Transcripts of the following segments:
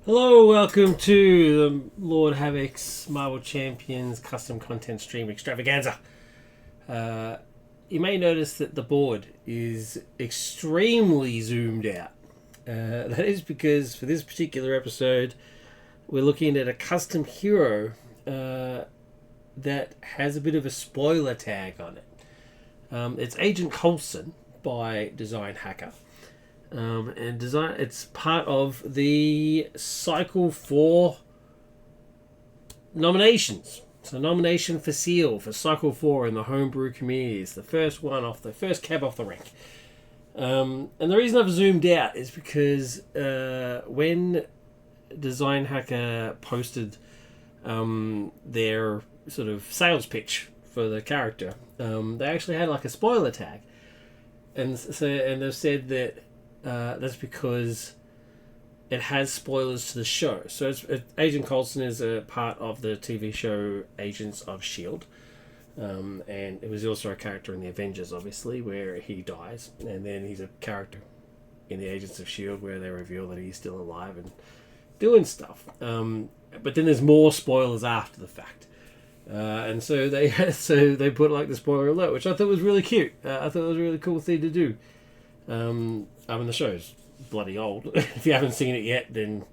Hello, welcome to the Lord Havoc's Marvel Champions custom content stream extravaganza. You may notice that the board is extremely zoomed out. That is because for this particular episode, we're looking at a custom hero that has a bit of a spoiler tag on it. It's Agent Coulson by Designhacker. It's part of the Cycle 4 nominations. So nomination for Seal for Cycle 4 in the homebrew community. It's the first cab off the rank. And the reason I've zoomed out is because when Designhacker posted their sort of sales pitch for the character, they actually had like a spoiler tag. And they've said that that's because it has spoilers to the show. So Agent Coulson is a part of the TV show Agents of S.H.I.E.L.D. And it was also a character in the Avengers, obviously, where he dies. And then he's a character in the Agents of S.H.I.E.L.D. where they reveal that he's still alive and doing stuff. But then there's more spoilers after the fact. And so they put like the spoiler alert, which I thought was really cute. I thought it was a really cool thing to do. I mean, the show's bloody old. If you haven't seen it yet, then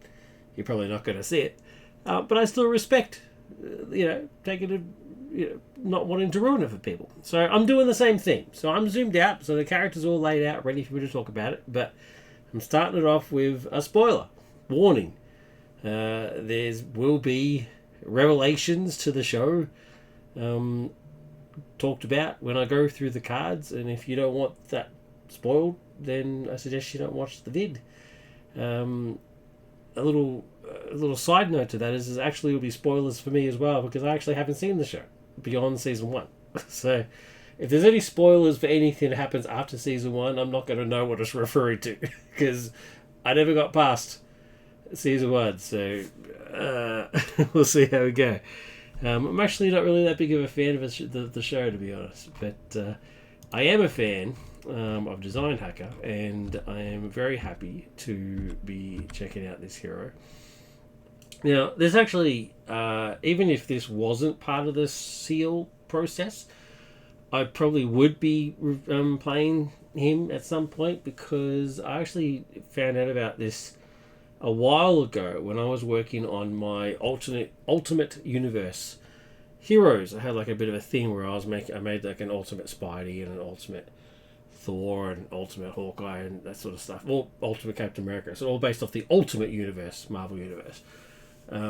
you're probably not going to see it. But I still respect, not wanting to ruin it for people. So I'm doing the same thing. So I'm zoomed out, so the character's all laid out, ready for me to talk about it. But I'm starting it off with a spoiler. Warning. There will be revelations to the show talked about when I go through the cards, and if you don't want that spoiled, then I suggest you don't watch the vid. A little side note to that is actually will be spoilers for me as well, because I actually haven't seen the show beyond season 1. So if there's any spoilers for anything that happens after season 1, I'm not going to know what it's referring to because I never got past season 1. So we'll see how we go. I'm actually not really that big of a fan of the show, to be honest, but I am a fan of Designhacker, and I am very happy to be checking out this hero. Now, there's actually, even if this wasn't part of the seal process, I probably would be playing him at some point, because I actually found out about this a while ago when I was working on my Ultimate Universe heroes. I had like a bit of a thing where I made like an Ultimate Spidey and an Ultimate Thor and Ultimate Hawkeye and that sort of stuff. All Ultimate Captain America. So all based off the Ultimate Universe, Marvel Universe. I had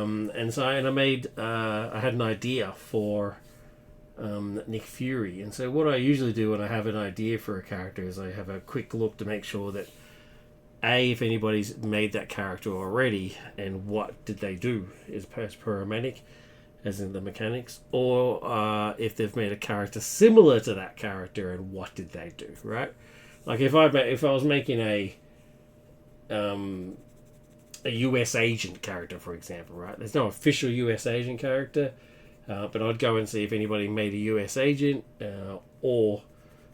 an idea for Nick Fury. And so what I usually do when I have an idea for a character is I have a quick look to make sure that if anybody's made that character already, and what did they do is paramedic, as in the mechanics, or if they've made a character similar to that character, and what did they do, right? Like if I was making a US agent character, for example, right? There's no official US agent character, but I'd go and see if anybody made a US agent, or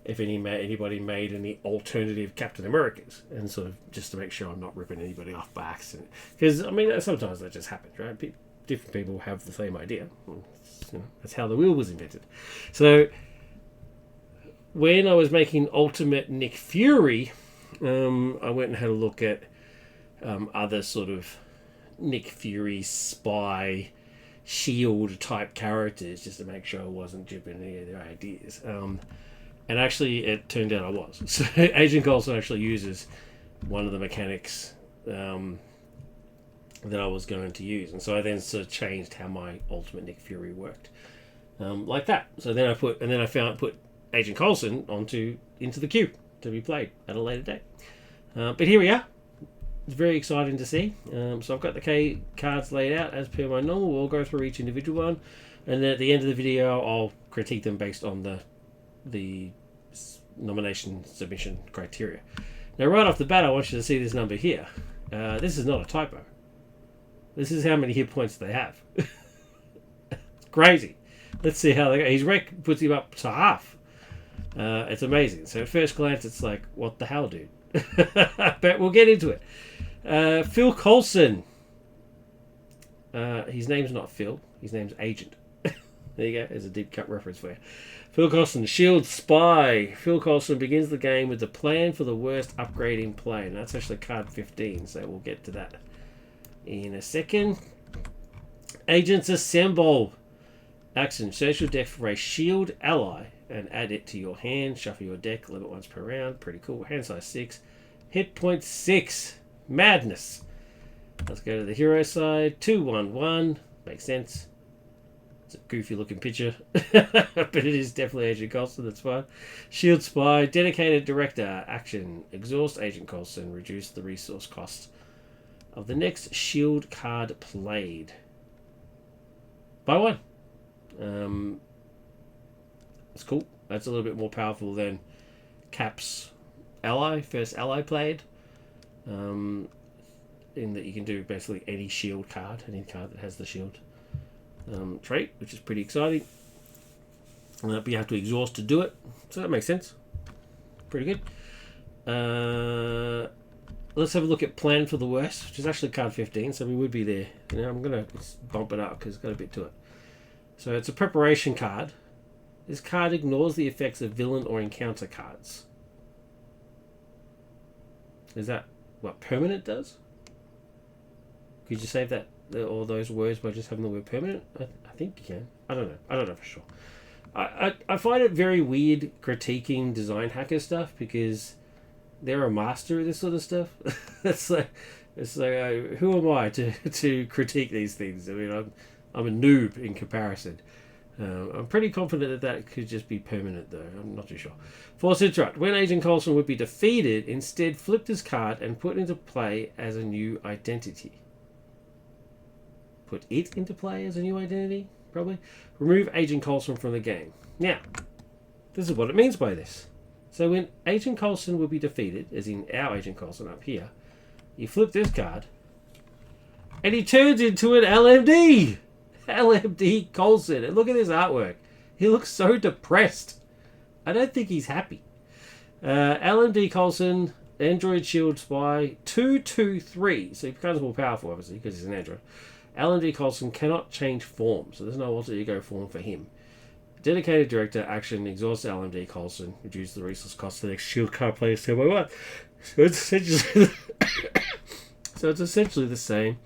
if anybody made any alternative Captain Americas, and sort of just to make sure I'm not ripping anybody off by accident. Because, I mean, sometimes that just happens, right? Different people have the same idea. That's how the wheel was invented. So, when I was making Ultimate Nick Fury, I went and had a look at other sort of Nick Fury spy shield type characters, just to make sure I wasn't jipping any of their ideas. And actually, it turned out I was. So Agent Coulson actually uses one of the mechanics that I was going to use, and so I then sort of changed how my Ultimate Nick Fury worked, like that. So then I put Agent Coulson into the queue to be played at a later date. But here we are. It's very exciting to see. So I've got the cards laid out as per my normal. We'll go through each individual one, and then at the end of the video, I'll critique them based on the nomination submission criteria. Now, right off the bat, I want you to see this number here. This is not a typo. This is how many hit points they have. It's crazy. Let's see how they go. His rec puts him up to half. It's amazing. So at first glance, it's like, what the hell, dude? But we'll get into it. Phil Coulson His name's not Phil. His name's Agent. There you go. There's a deep cut reference for you. Phil Coulson, Shield Spy. Phil Coulson begins the game with the plan for the worst upgrading play. And that's actually card 15, so we'll get to that in a second. Agents Assemble. Action. Search your deck for a shield ally and add it to your hand. Shuffle your deck. Limit once per round. Pretty cool. Hand size 6. Hit point 6. Madness. Let's go to the hero side. 2/1/1. Makes sense. It's a goofy looking picture. But it is definitely Agent Coulson. That's fine. Shield Spy. Dedicated Director. Action. Exhaust Agent Coulson. Reduce the resource cost of the next shield card played by 1. It's cool. That's a little bit more powerful than Cap's ally, first ally played. In that you can do basically any shield card, any card that has the shield trait, which is pretty exciting. But you have to exhaust to do it, so that makes sense. Pretty good. Let's have a look at Plan for the Worst, which is actually card 15, so we would be there. You know, I'm going to bump it up because it's got a bit to it. So it's a preparation card. This card ignores the effects of villain or encounter cards. Is that what permanent does? Could you save that all those words by just having the word permanent? I think you can. I don't know. I don't know for sure. I find it very weird critiquing Designhacker stuff because they're a master of this sort of stuff. it's like who am I to critique these things? I mean, I'm a noob in comparison. I'm pretty confident that could just be permanent, though. I'm not too sure. Force Interrupt. When Agent Coulson would be defeated, instead flip this card and put into play as a new identity. Put it into play as a new identity? Probably. Remove Agent Coulson from the game. Now, this is what it means by this. So when Agent Coulson will be defeated, as in our Agent Coulson up here, you flip this card, and he turns into an LMD! LMD Coulson. And look at this artwork. He looks so depressed. I don't think he's happy. LMD Coulson, Android Shield Spy, 2/2/3. So he becomes more powerful, obviously, because he's an android. LMD Coulson cannot change form, so there's no alter ego form for him. Dedicated Director, Action, Exhaust LMD Coulson, reduce the resource cost to the next shield card player 2/1. So it's essentially the same.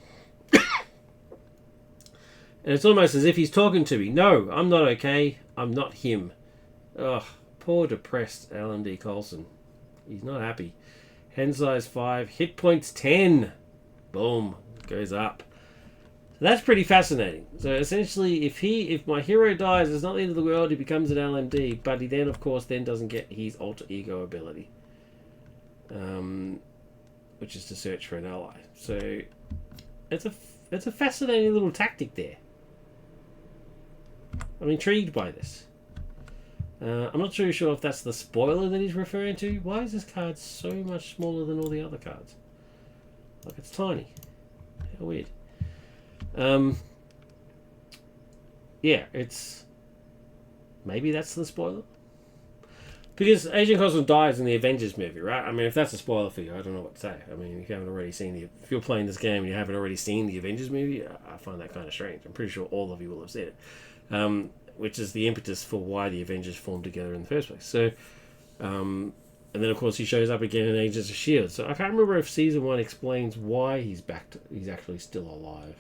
And it's almost as if he's talking to me. No, I'm not okay. I'm not him. Ugh, poor depressed LMD Coulson. He's not happy. Hand size 5. Hit points 10. Boom. Goes up. So that's pretty fascinating. So essentially, if my hero dies, it's not the end of the world. He becomes an LMD. But he then, of course, doesn't get his alter ego ability. Which is to search for an ally. So it's a fascinating little tactic there. I'm intrigued by this. I'm not really sure if that's the spoiler that he's referring to. Why is this card so much smaller than all the other cards? Like, it's tiny. How weird. Yeah, it's... Maybe that's the spoiler? Because Agent Coulson dies in the Avengers movie, right? I mean, if that's a spoiler for you, I don't know what to say. I mean, if you haven't already seen if you're playing this game and you haven't already seen the Avengers movie, I find that kind of strange. I'm pretty sure all of you will have seen it. Which is the impetus for why the Avengers formed together in the first place. So, and then of course he shows up again in Agents of S.H.I.E.L.D. So I can't remember if Season 1 explains why he's actually still alive.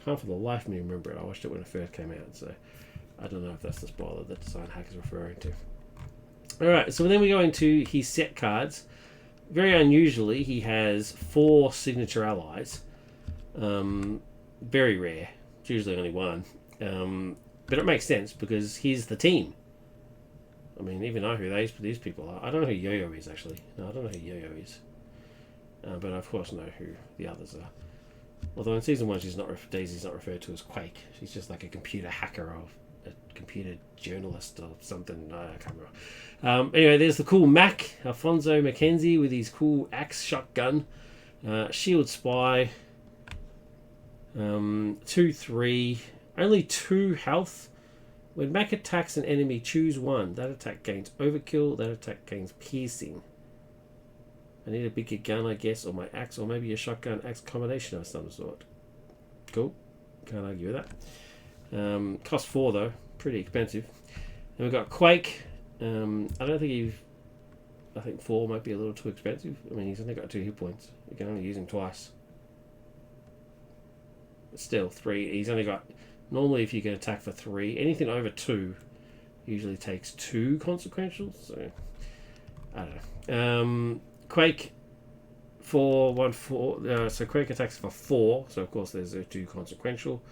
I can't for the life of me remember it. I watched it when it first came out, so I don't know if that's the spoiler that Designhacker is referring to. Alright, so then we go into his set cards. Very unusually, he has 4 signature allies. Very rare. It's usually only 1. But it makes sense because he's the team. I mean, even know who these people are. I don't know who Yo-Yo is, actually. No, I don't know who Yo-Yo is. But I, of course, know who the others are. Although in Season 1, Daisy's not referred to as Quake. She's just like a computer hacker or a computer journalist or something. No, I can't remember. Anyway, there's the cool Mac, Alfonso McKenzie, with his cool axe shotgun. Shield Spy. 2/3. Only 2 health. When Mac attacks an enemy, choose 1. That attack gains overkill. That attack gains piercing. I need a bigger gun, I guess, or my axe, or maybe a shotgun axe combination of some sort. Cool. Can't argue with that. Cost 4 though, pretty expensive. And we've got Quake. I don't think I think 4 might be a little too expensive. I mean, he's only got 2 hit points. You can only use him twice. But still, 3. He's only got... Normally, if you can attack for 3, anything over 2 usually takes 2 consequentials. So, I don't know. Quake 4, 1, 4. So Quake attacks for 4. So, of course, there's a 2 consequential.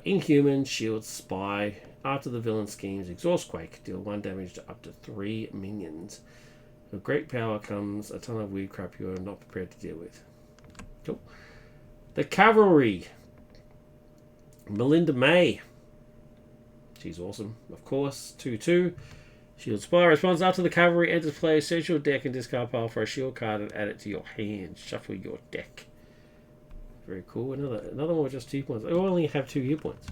Inhuman, Shield, Spy. After the villain schemes, exhaust Quake. Deal 1 damage to up to 3 minions. With great power comes a ton of weird crap you are not prepared to deal with. Cool. The Cavalry. Melinda May. She's awesome, of course. 2/2. Shield Spy responds after the Cavalry enters play. Search your deck and discard pile for a shield card and add it to your hand. Shuffle your deck. Very cool. Another one with just 2 points. They only have 2 hit points.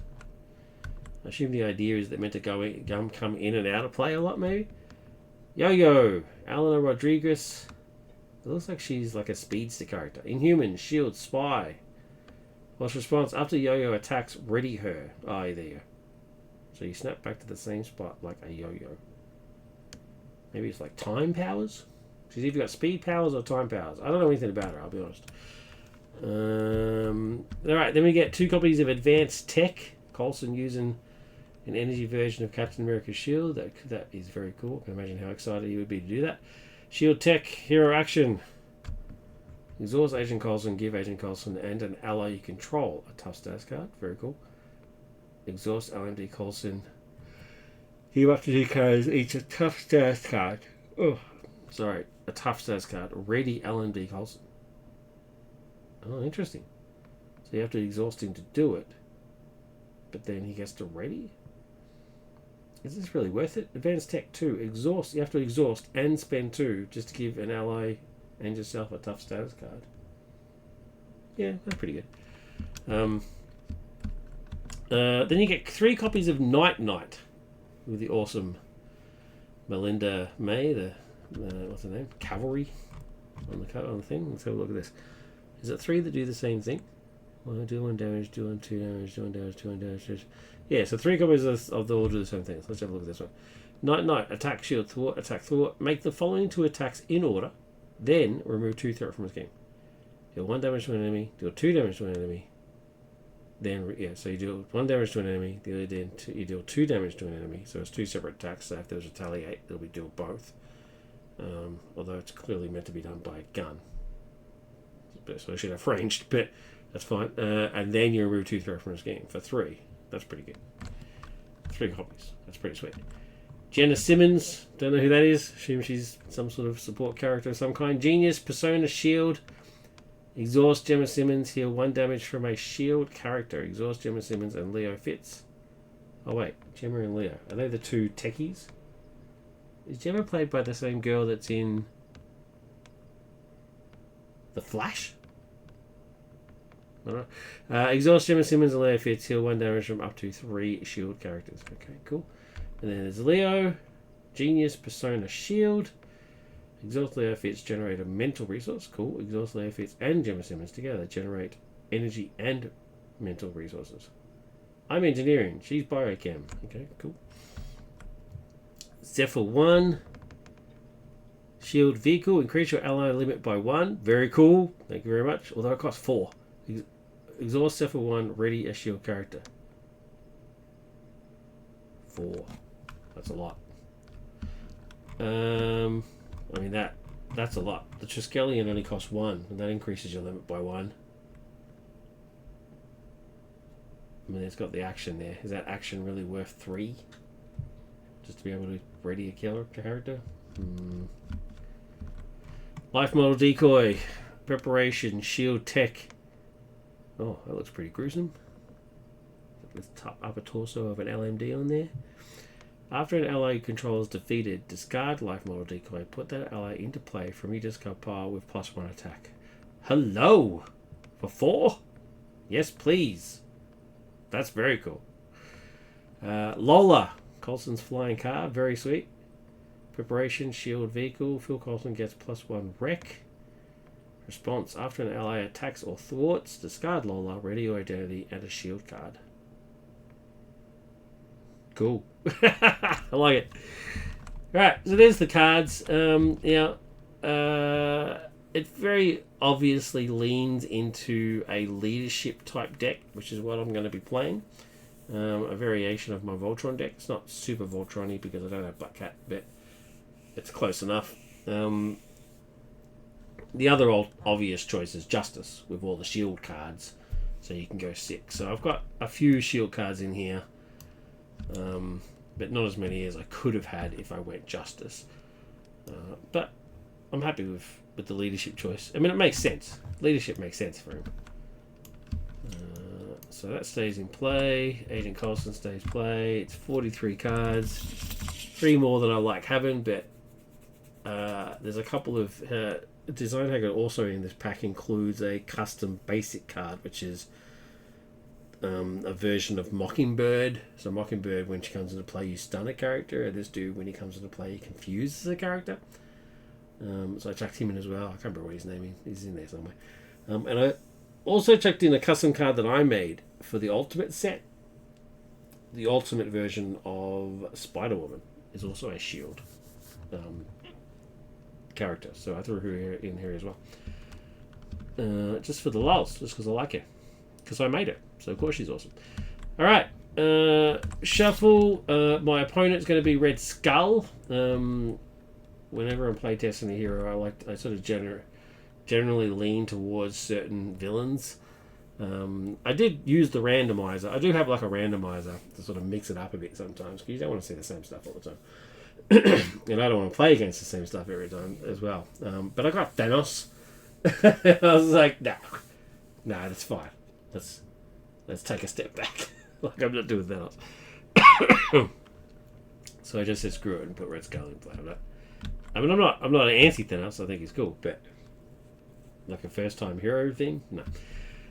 I assume the idea is they're meant to come in and out of play a lot, maybe. Yo-Yo, Alana Rodriguez. It looks like she's like a speedster character. Inhuman, Shield, Spy. Whilst response after Yo-Yo attacks, ready her. Ah, there you go. So you snap back to the same spot like a Yo-Yo. Maybe it's like time powers? She's either got speed powers or time powers. I don't know anything about her, I'll be honest. Alright, then we get 2 copies of Advanced Tech. Coulson using an energy version of Captain America's shield. That is very cool. I can imagine how excited you would be to do that. Shield Tech, Hero Action. Exhaust Agent Coulson, give Agent Coulson and an ally you control a tough status card. Very cool. Exhaust LMD Coulson. You have to decode each a tough status card. Oh, sorry. A tough status card. Ready LMD Coulson. Oh, interesting. So you have to exhaust him to do it. But then he gets to ready? Is this really worth it? Advanced Tech 2. Exhaust. You have to exhaust and spend 2 just to give an ally and yourself a tough status card. Yeah, that's pretty good. Then you get 3 copies of Night Knight with the awesome Melinda May, the what's her name? Cavalry on the thing. Let's have a look at this. Is it 3 that do the same thing? Well, do 1 damage, do 1, 2 damage, do 1 damage, 2 1 damage. Yeah, so 3 copies of the all do the same thing. So let's have a look at this one. Night Knight, attack, shield, thwart, attack, thwart. Make the following 2 attacks in order, then remove 2 threat from his game. Deal 1 damage to an enemy, deal 2 damage to an enemy. Then, yeah, so you deal 1 damage to an enemy, you deal 2 damage to an enemy. So it's 2 separate attacks, so if there's retaliate, it'll be deal both. Although it's clearly meant to be done by a gun. So I should have ranged, but that's fine. And then you remove 2 threat from his game for 3. That's pretty good. 3 copies. That's pretty sweet. Jenna Simmons. Don't know who that is. Assume she's some sort of support character of some kind. Genius. Persona Shield. Exhaust Gemma Simmons. Heal 1 damage from a shield character. Exhaust Gemma Simmons and Leo Fitz. Oh wait. Gemma and Leo. Are they the 2 techies? Is Gemma played by the same girl that's in The Flash? Alright. Exhaust Gemma Simmons and Leo Fitz. Heal 1 damage from up to 3 shield characters. Okay, cool. And then there's Leo. Genius, Persona, Shield. Exhaust Leo Fitz, generate a mental resource. Cool. Exhaust Leo Fitz and Gemma Simmons together generate energy and mental resources. I'm engineering. She's biochem. Okay, cool. Zephyr 1. Shield vehicle. Increase your ally limit by 1. Very cool. Thank you very much. Although it costs 4. Exhaust Zephyr 1. Ready a shield character. 4. That's a lot. I mean that's a lot. The Triskelion only costs 1, and that increases your limit by 1. I mean, it's got the action there. Is that action really worth 3? Just to be able to ready a killer character? Life model decoy. Preparation. Shield tech. Oh, that looks pretty gruesome. With top upper torso of an LMD on there. After an ally you control is defeated, discard life model decoy. Put that ally into play from your discard pile with +1 attack. Hello! For 4? Yes, please. That's very cool. Lola. Coulson's flying car. Very sweet. Preparation, shield vehicle. Phil Coulson gets +1 wreck. Response: after an ally attacks or thwarts, discard Lola, ready your identity, and a shield card. Cool. I like it. Right, so there's the cards. It very obviously leans into a leadership type deck, which is what I'm going to be playing. A variation of my Voltron deck. It's not super Voltron-y because I don't have Black Cat, but it's close enough. The other obvious choice is Justice with all the shield cards, so you can go 6. So I've got a few shield cards in here, but not as many as I could have had if I went Justice. But I'm happy with the leadership choice. I mean, it makes sense. Leadership makes sense for him. So that stays in play. Agent Coulson stays play. It's 43 cards. 3 more than I like having, but there's a couple of... Designhacker also in this pack includes a custom basic card, which is a version of Mockingbird. So Mockingbird, when she comes into play, you stun a character. And this dude, when he comes into play, he confuses a character. So I chucked him in as well. I can't remember what his name is. He's in there somewhere. And I also chucked in a custom card that I made for the Ultimate set. The Ultimate version of Spider-Woman is also a shield character. So I threw her in here as well. Just for the lulz, just because I like her. Because I made her. So of course she's awesome. Alright. Shuffle. My opponent's going to be Red Skull. Whenever I'm playtesting a hero, I sort of generally lean towards certain villains. I did use the randomizer. I do have like a randomizer to sort of mix it up a bit sometimes, because you don't want to see the same stuff all the time. And I don't want to play against the same stuff every time as well. But I got Thanos. I was like, nah, that's fine. Let's take a step back. Like, I'm not doing Thanos. So I just said screw it and put Red Skull in play. I'm not an anti-Thanos. I think he's cool, but like a first-time hero thing, no.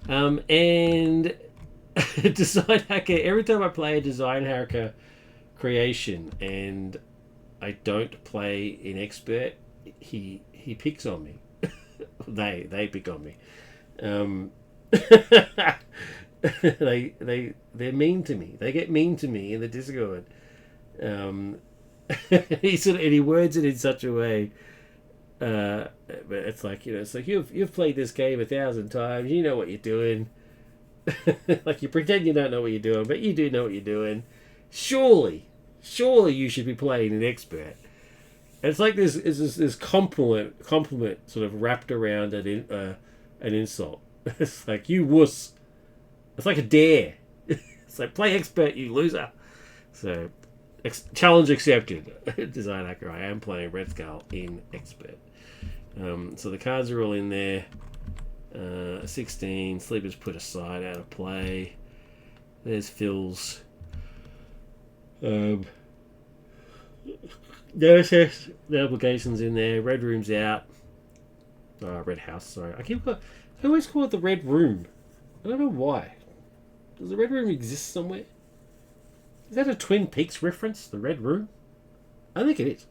And Designhacker. Every time I play a Designhacker creation and I don't play in expert, he picks on me. they pick on me. They're mean to me. They get mean to me in the Discord. He words it in such a way, but it's like, it's like you've played this game 1,000 times. You know what you're doing. Like, you pretend you don't know what you're doing, but you do know what you're doing. Surely you should be playing an expert. And it's like this compliment sort of wrapped around an insult. It's like, you wuss. It's like a dare. It's like, play expert, you loser. So, challenge accepted. Designhacker. I am playing Red Skull in expert. So the cards are all in there. 16. Sleepers put aside, out of play. There's Phil's. There's the obligations in there. Red Room's out. Red House, sorry. I always call it the Red Room. I don't know why. Does the Red Room exist somewhere? Is that a Twin Peaks reference? The Red Room? I think it is.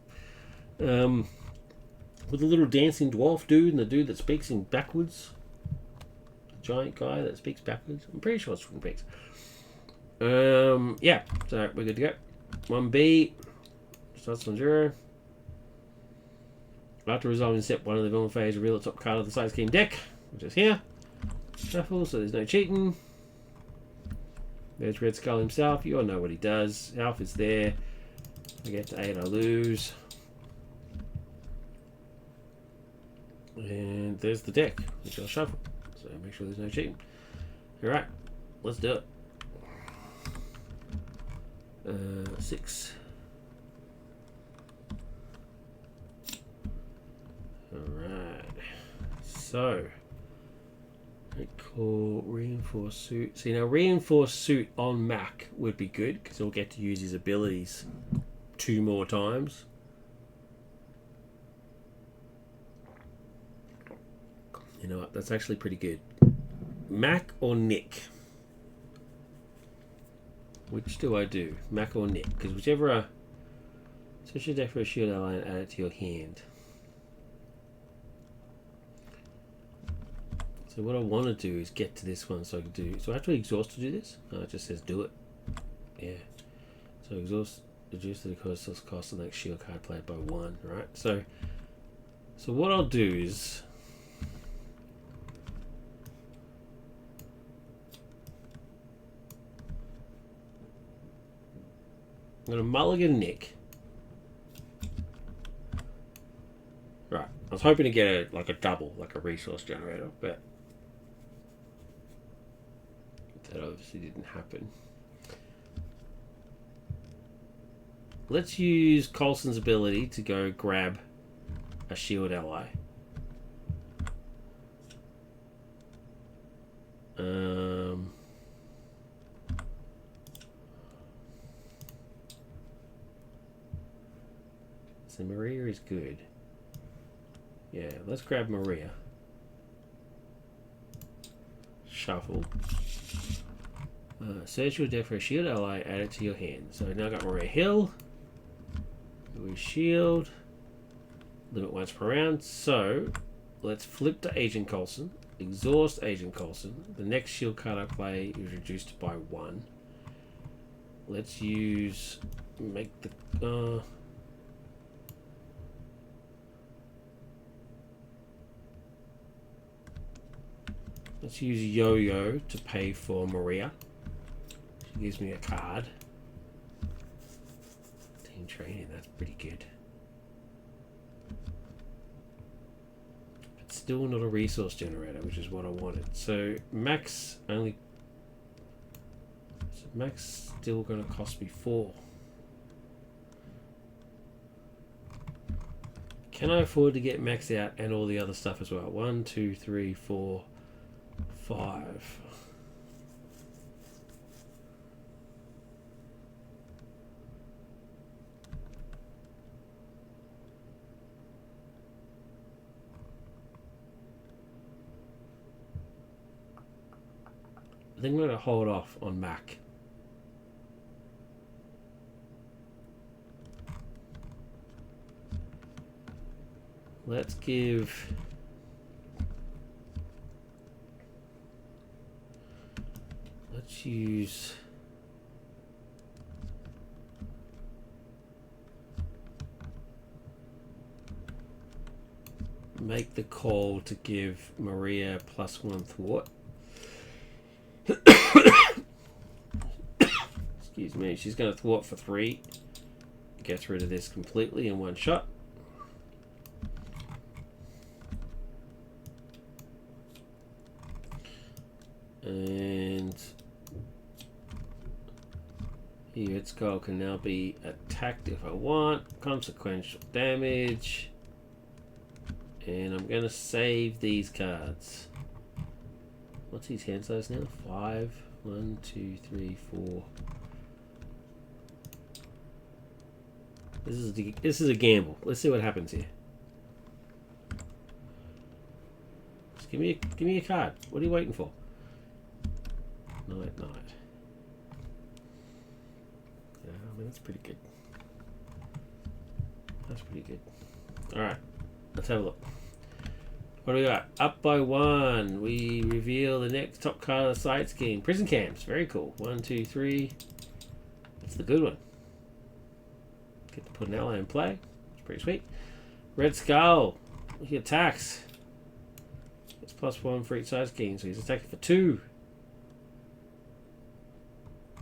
With the little dancing dwarf dude and the dude that speaks in backwards. The giant guy that speaks backwards. I'm pretty sure it's Twin Peaks. Yeah, so we're good to go. 1B. Starts on 0. After resolving step 1 of the villain phase, reveal the top card of the side scheme deck, which is here. Shuffle, so there's no cheating. There's Red Skull himself. You all know what he does. Alf is there. I get to 8, I lose. And there's the deck, which I'll shuffle. So make sure there's no cheating. Alright, let's do it. 6. Alright. So, I call Reinforced Suit. See, now Reinforced Suit on Mac would be good, because he'll get to use his abilities 2 more times. You know what? That's actually pretty good. Mac or Nick? Which do I do? Mac or Nick? Because whichever search your deck for a shield ally and add it to your hand. So what I want to do is get to this one so I can do... So I have to exhaust to do this? No, it just says do it. Yeah. So exhaust, reduce the cost of the next shield card played by 1, right? So what I'll do is... I'm going to mulligan Nick. Right. I was hoping to get a double, like a resource generator, but that obviously didn't happen. Let's use Coulson's ability to go grab a shield ally. So Maria is good. Yeah, let's grab Maria. Shuffle. Search your deck for a shield ally, add it to your hand. So now I've got Maria Hill. We shield. Limit once per round. So let's flip to Agent Coulson. Exhaust Agent Coulson. The next shield card I play is reduced by 1. Let's use... Make the... let's use Yo-Yo to pay for Maria. She gives me a card. Team training, that's pretty good. But still not a resource generator, which is what I wanted. So Max only... So Max still going to cost me 4. Can I afford to get Max out and all the other stuff as well? 1, 2, 3, 4... 5. I think I'm going to hold off on Mac. Let's give... Let's use... Make the call to give Maria +1 thwart. Excuse me, she's going to thwart for 3. Gets rid of this completely in one shot. And here its skull can now be attacked if I want. Consequential damage. And I'm going to save these cards. What's his hand size now? 5. 1, 2, 3, 4. This is a gamble. Let's see what happens here. Just give me a card. What are you waiting for? Night. Yeah, I mean, that's pretty good. That's pretty good. Alright, let's have a look. What do we got? Up by 1. We reveal the next top card of the side scheme. Prison camps. Very cool. 1, 2, 3. That's the good one. Get to put an ally in play. It's pretty sweet. Red Skull. He attacks. It's +1 for each side scheme, so he's attacking for 2.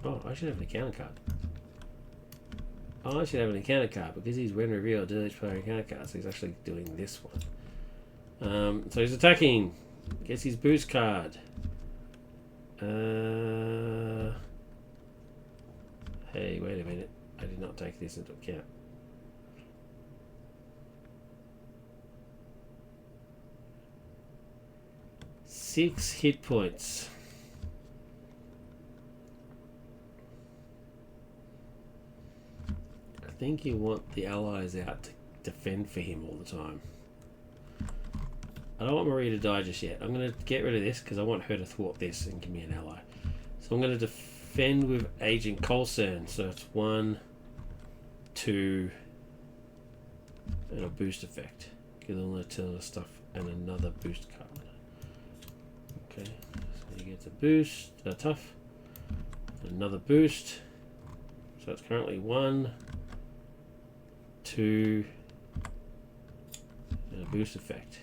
Oh, I should have an encounter card. Oh, I should have an encounter card because he's when revealed, deal each player encounter card, so he's actually doing this one. So he's attacking. Gets his boost card. Hey, wait a minute. I did not take this into account. Six hit points. I think you want the allies out to defend for him all the time. I don't want Maria to die just yet. I'm going to get rid of this because I want her to thwart this and give me an ally. So I'm going to defend with Agent Coulson. So it's 1, 2, and a boost effect. Get all the stuff and another boost card. Okay, so he gets a boost, tough, another boost. So it's currently 1, 2, and a boost effect.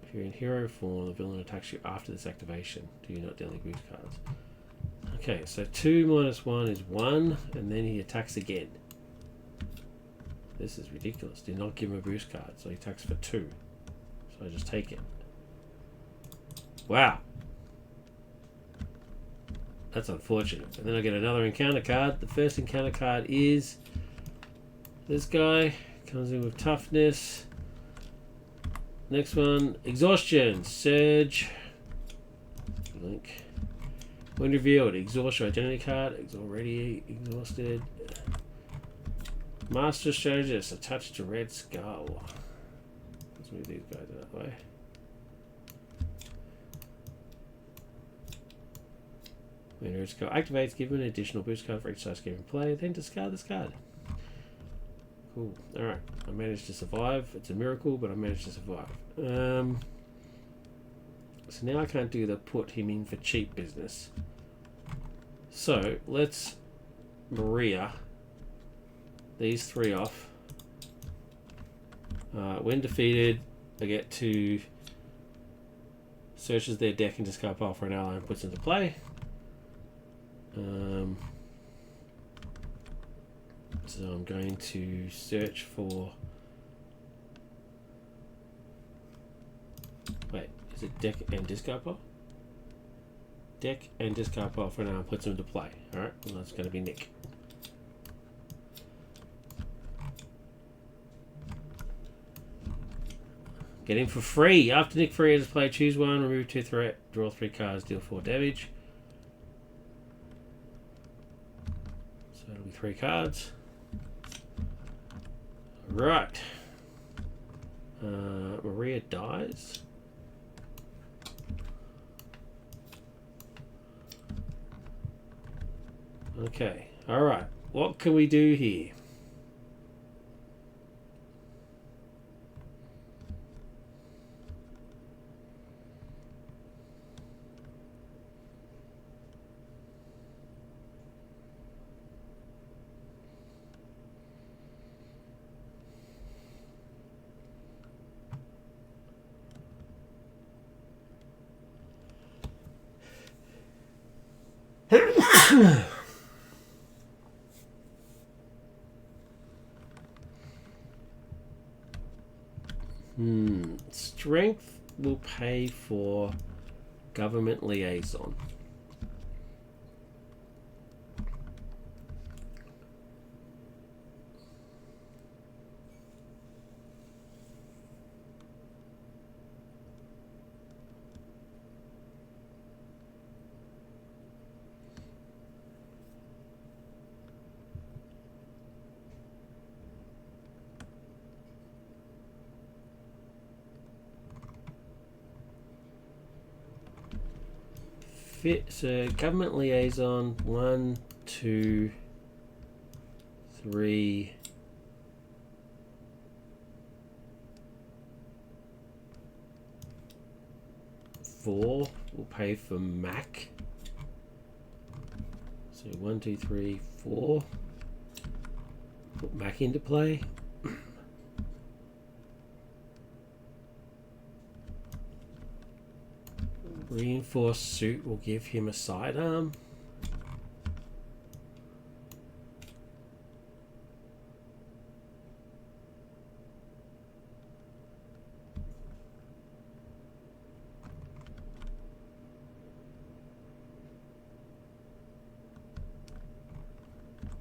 If you're in hero form, the villain attacks you after this activation. Do you not deal any boost cards? Okay, so 2 minus 1 is 1, and then he attacks again. This is ridiculous. Do not give him a boost card, so he attacks for 2. So I just take it. Wow. That's unfortunate. And then I get another encounter card. The first encounter card is this guy. Comes in with toughness. Next one, exhaustion, surge. Link. When revealed, exhaust your identity card. Already exhausted. Master strategist attached to Red Skull. Let's move these guys that way. When Red Skull activates, give an additional boost card for each size given play, then discard this card. Cool. Alright, I managed to survive. It's a miracle, but I managed to survive. So now I can't do the put him in for cheap business. So let's Maria these 3 off. When defeated, I get to searches their deck and discard pile for an ally and puts into play. So I'm going to search for. Wait, is it deck and discard pile? Deck and discard pile for now and puts them into play. Alright, well, that's going to be Nick. Get him for free. After Nick free has played, choose one, remove 2 threat, draw 3 cards, deal 4 damage. So it'll be 3 cards. Right. Maria dies. Okay. Alright. What can we do here? Strength will pay for government liaison. So government liaison 1, 2, 3, 4 will pay for Mac. So 1, 2, 3, 4. Put Mac into play. Reinforced suit will give him a sidearm.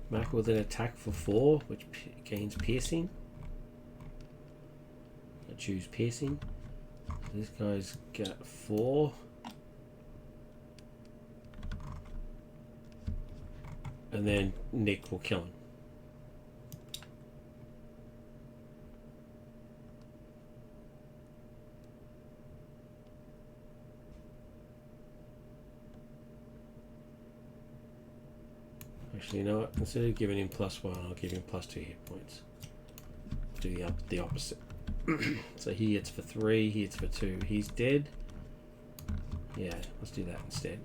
Mac will then attack for 4, which gains piercing. I choose piercing. This guy's got 4. And then Nick will kill him. Actually, you know what? Instead of giving him +1, I'll give him +2 hit points. Do the opposite. So he hits for 3, he hits for 2. He's dead. Yeah, let's do that instead.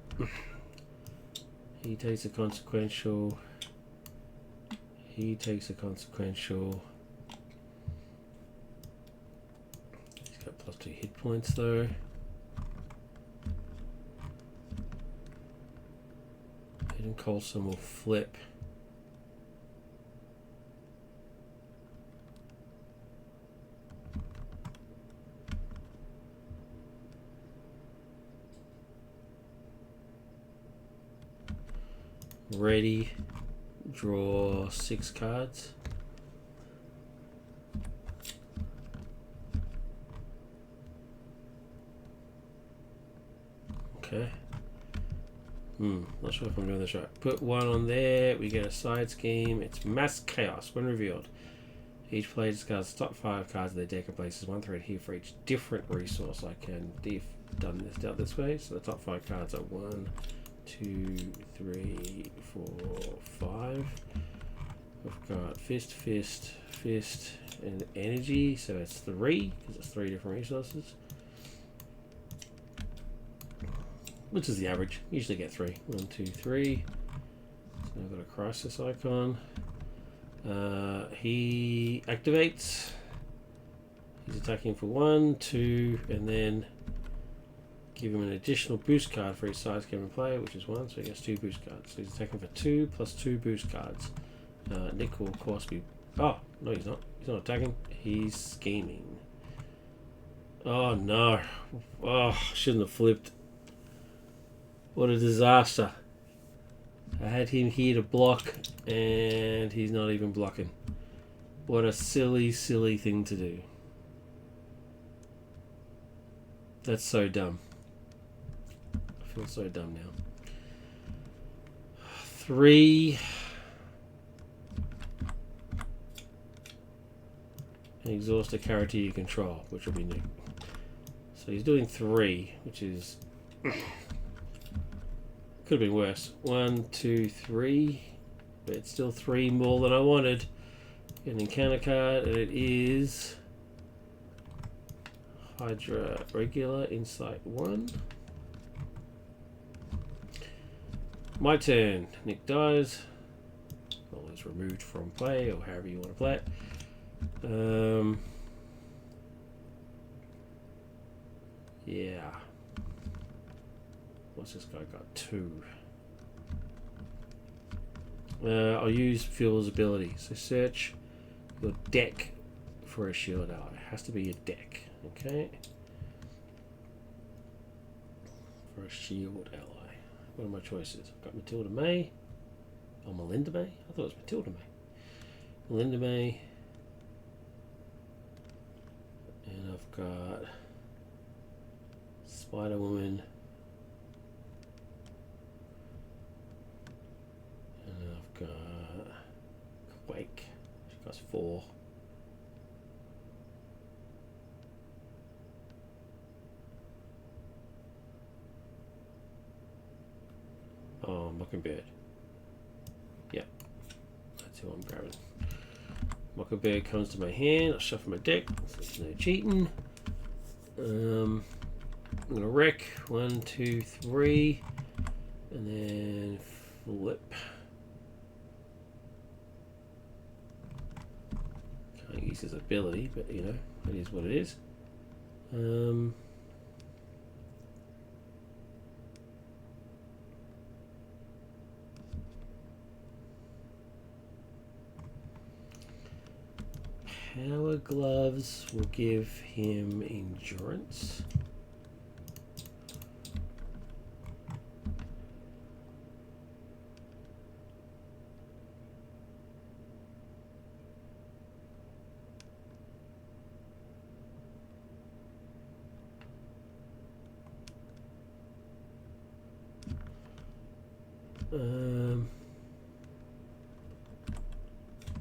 He takes a consequential. He takes a consequential. He's got +2 hit points though. And Coulson will flip. Ready, draw 6 cards. Okay. Not sure if I'm doing this right. Put 1 on there. We get a side scheme. It's Mass Chaos. When revealed, each player discards top 5 cards of their deck and places 1 thread here for each different resource. I can done this down this way. So the top 5 cards are 1, 2, 3, 4, 5. We've got fist, fist, fist, and energy. So it's 3 because it's 3 different resources. Which is the average. Usually get 3. 1, 2, 3. So I've got a crisis icon. He activates. He's attacking for 1, 2, and then give him an additional boost card for each side scheme and play, which is 1, so he gets 2 boost cards. So he's attacking for 2 plus 2 boost cards. Nick will of course be. Oh, no, he's not. He's not attacking. He's scheming. Oh no. Oh, shouldn't have flipped. What a disaster. I had him here to block, and he's not even blocking. What a silly, silly thing to do. That's so dumb. I feel so dumb now. 3. And exhaust a character you control, which will be new. So he's doing 3, which is... could have been worse. 1, 2, 3. But it's still 3 more than I wanted. Get an encounter card, and it is... Hydra regular, insight 1. My turn. Nick dies. Well, it's removed from play, or however you want to play it. Yeah. What's this guy got? 2. I'll use Phil's ability. So search your deck for a shield ally. It has to be a deck. Okay. For a shield ally. What are my choices? I've got Matilda May. Oh, Melinda May? I thought it was Matilda May. Melinda May. And I've got Spider Woman. And I've got Quake. She costs 4. Oh, Mockingbird. Yep. That's who I'm grabbing. Mockingbird comes to my hand. I'll shuffle my deck. So there's no cheating. I'm going to wreck. 1, 2, 3. And then flip. Can't use his ability, but you know, it is what it is. Power gloves will give him endurance.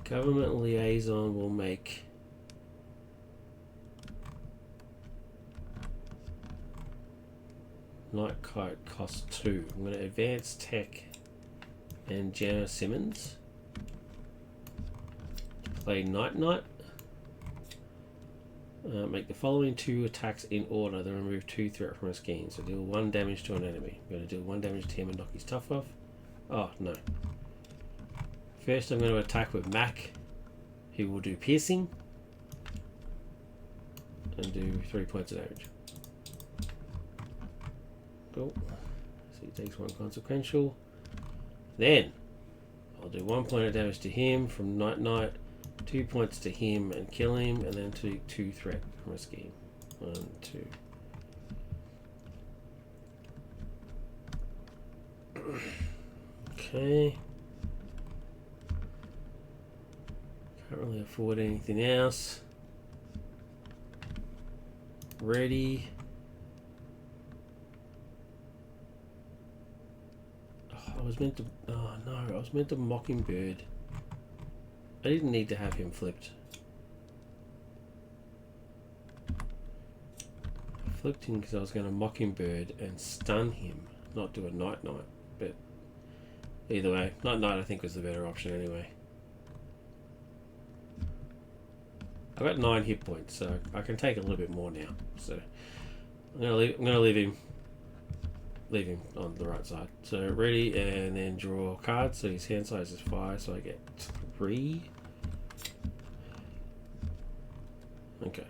Government liaison will make Night Kite cost 2. I'm going to advance tech and Jenna Simmons to play Night Knight. Make the following 2 attacks in order, then remove 2 threat from a scheme. So deal 1 damage to an enemy. I'm going to deal 1 damage to him and knock his tough off. Oh, no. First I'm going to attack with Mac, who will do piercing. And do 3 points of damage. Cool. So he takes 1 consequential. Then I'll do 1 point of damage to him from Night Knight, 2 points to him and kill him, and then 2 threat from a scheme. 1, 2. Okay. Can't really afford anything else. Ready. I was meant to. Oh no, I was meant to Mockingbird. I didn't need to have him flipped. I flipped him because I was going to Mockingbird and stun him, not do a Night Knight. But either way, Night Knight I think was the better option anyway. I got 9 hit points, so I can take a little bit more now. So I'm gonna leave him on the right side. So ready, and then draw a card. So his hand size is 5, so I get 3. Okay.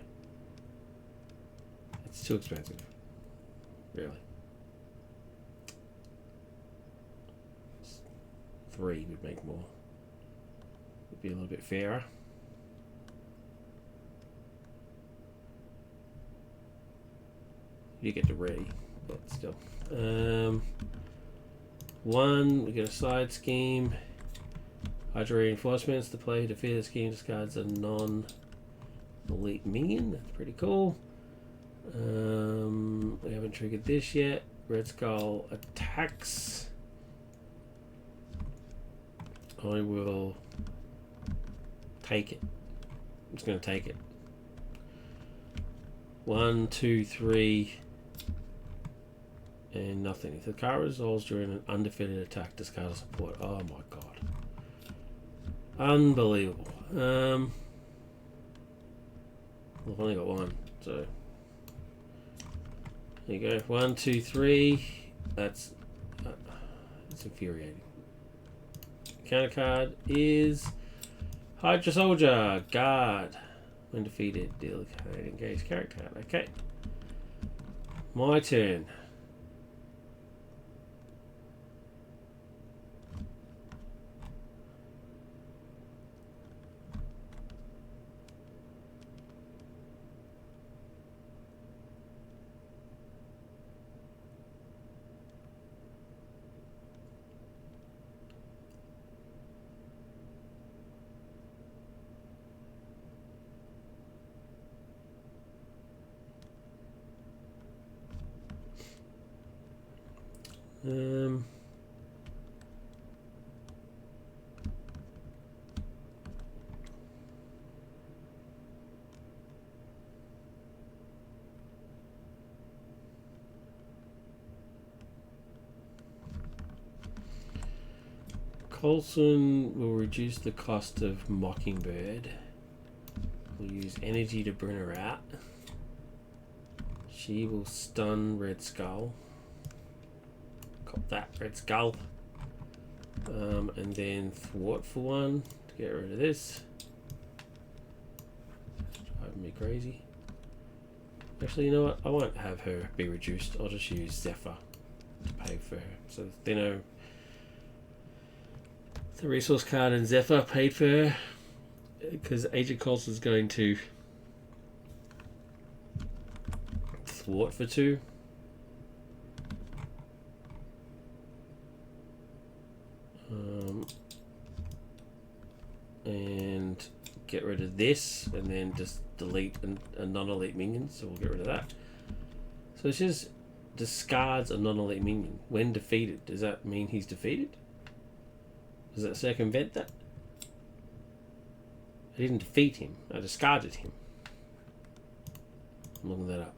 It's too expensive. Really. 3 would make more. Would be a little bit fairer. You get to ready, but still. 1, we get a side scheme. Hydra reinforcements. The player who defeated the scheme discards a non-elite minion. That's pretty cool. We haven't triggered this yet. Red Skull attacks. I will take it. I'm just going to take it. 1, 2, 3. And nothing. If the card resolves during an undefeated attack, discard a support. Oh my god. Unbelievable. I've only got 1, so there you go. 1, 2, 3. That's infuriating. Counter card is Hydra Soldier. Guard. When defeated, deal a card, engage character. Okay. My turn. Coulson will reduce the cost of Mockingbird. We'll use energy to bring her out. She will stun Red Skull. Cop that, Red Skull. And then thwart for 1 to get rid of this. Driving me crazy. Actually, you know what? I won't have her be reduced. I'll just use Zephyr to pay for her. So they know the resource card and Zephyr paid for her, because Agent Coulson is going to thwart for 2. And get rid of this, and then just delete a non-elite minion, so we'll get rid of that. So it just discards a non-elite minion when defeated. Does that mean he's defeated? Does that circumvent that? I didn't defeat him, I discarded him. I'm looking that up.